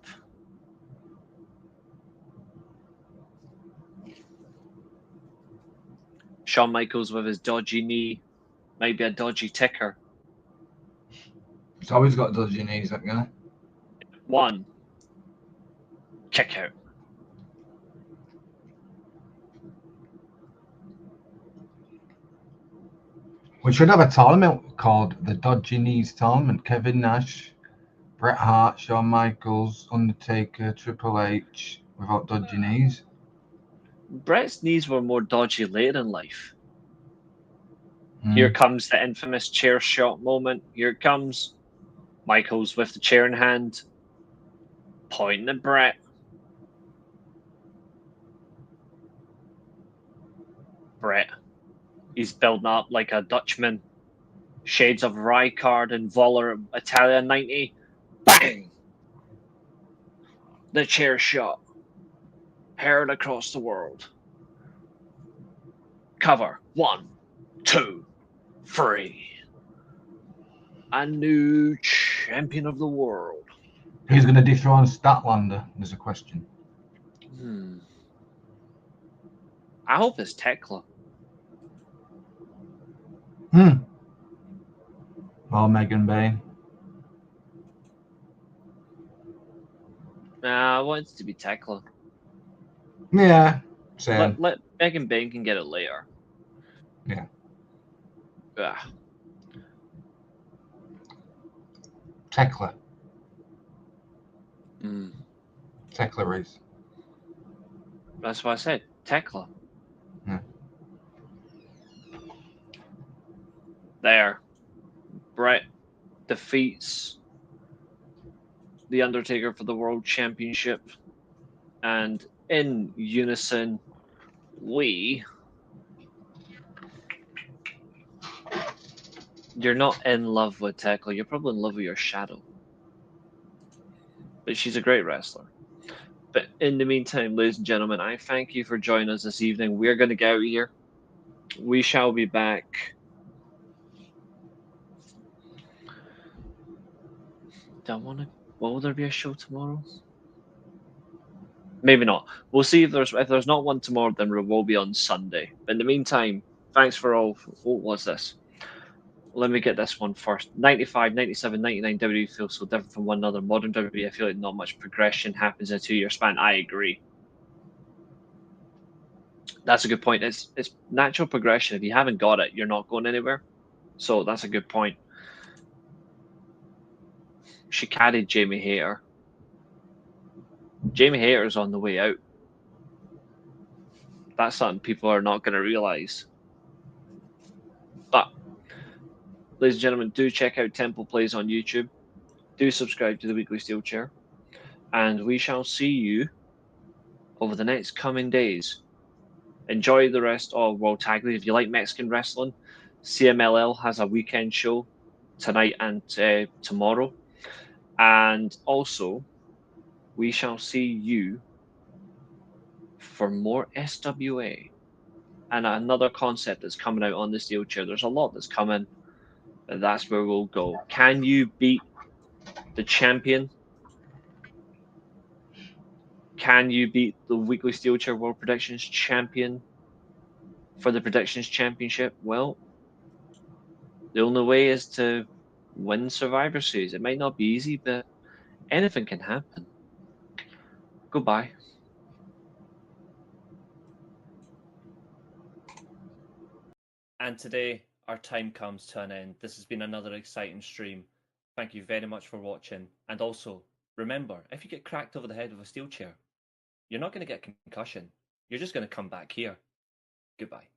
Shawn Michaels with his dodgy knee. Maybe a dodgy ticker. He's always got dodgy knees, that guy. 1. Kick out. We should have a tournament called the Dodgy Knees Tournament. Kevin Nash, Bret Hart, Shawn Michaels, Undertaker, Triple H without dodgy knees. Brett's knees were more dodgy later in life. Here comes the infamous chair shot moment. Here it comes. Michaels with the chair in hand, pointing at Brett. Brett, he's building up like a Dutchman. Shades of Rijkaard and Voller Italia 90. Bang! The chair shot. Heard across the world. Cover. 1, 2, 3. A new champion of the world. Who's going to dethrone Statlander? There's a question. I hope it's Tekla. Or Megan Bain. I want it to be Tekla. Yeah, same. Let Megan Bain can get it later. Yeah. Tekla. Tekla Reece. That's what I said. Tekla. Yeah. There. Brett defeats The Undertaker for the World Championship. And in unison, we... You're not in love with Tekla. You're probably in love with your shadow. But she's a great wrestler. But in the meantime, ladies and gentlemen, I thank you for joining us this evening. We're going to get out of here. We shall be back. Will there be a show tomorrow? Maybe not. We'll see if there's not one tomorrow, then we will be on Sunday. But in the meantime, thanks for all. What's this? Let me get this one first. 95, 97, 99 WWE feels so different from one another. Modern WWE, I feel like not much progression happens in a 2-year span. I agree. That's a good point. It's natural progression. If you haven't got it, you're not going anywhere. So that's a good point. She carried Jamie Hayter. Jamie Hayter's on the way out. That's something people are not going to realize. But, ladies and gentlemen, do check out TemplePlays on YouTube. Do subscribe to the Weekly Steelchair. And we shall see you over the next coming days. Enjoy the rest of World Tag League. If you like Mexican wrestling, CMLL has a weekend show tonight and tomorrow. And also, we shall see you for more SWA and another concept that's coming out on the Steelchair. There's a lot that's coming, but that's where we'll go. Can you beat the champion? Can you beat the Weekly Steelchair World Predictions champion for the Predictions Championship? Well, the only way is to win Survivor Series. It might not be easy, but anything can happen. Goodbye. And today, our time comes to an end. This has been another exciting stream. Thank you very much for watching. And also, Remember, if you get cracked over the head with a steel chair, you're not going to get a concussion. You're just going to come back here. Goodbye.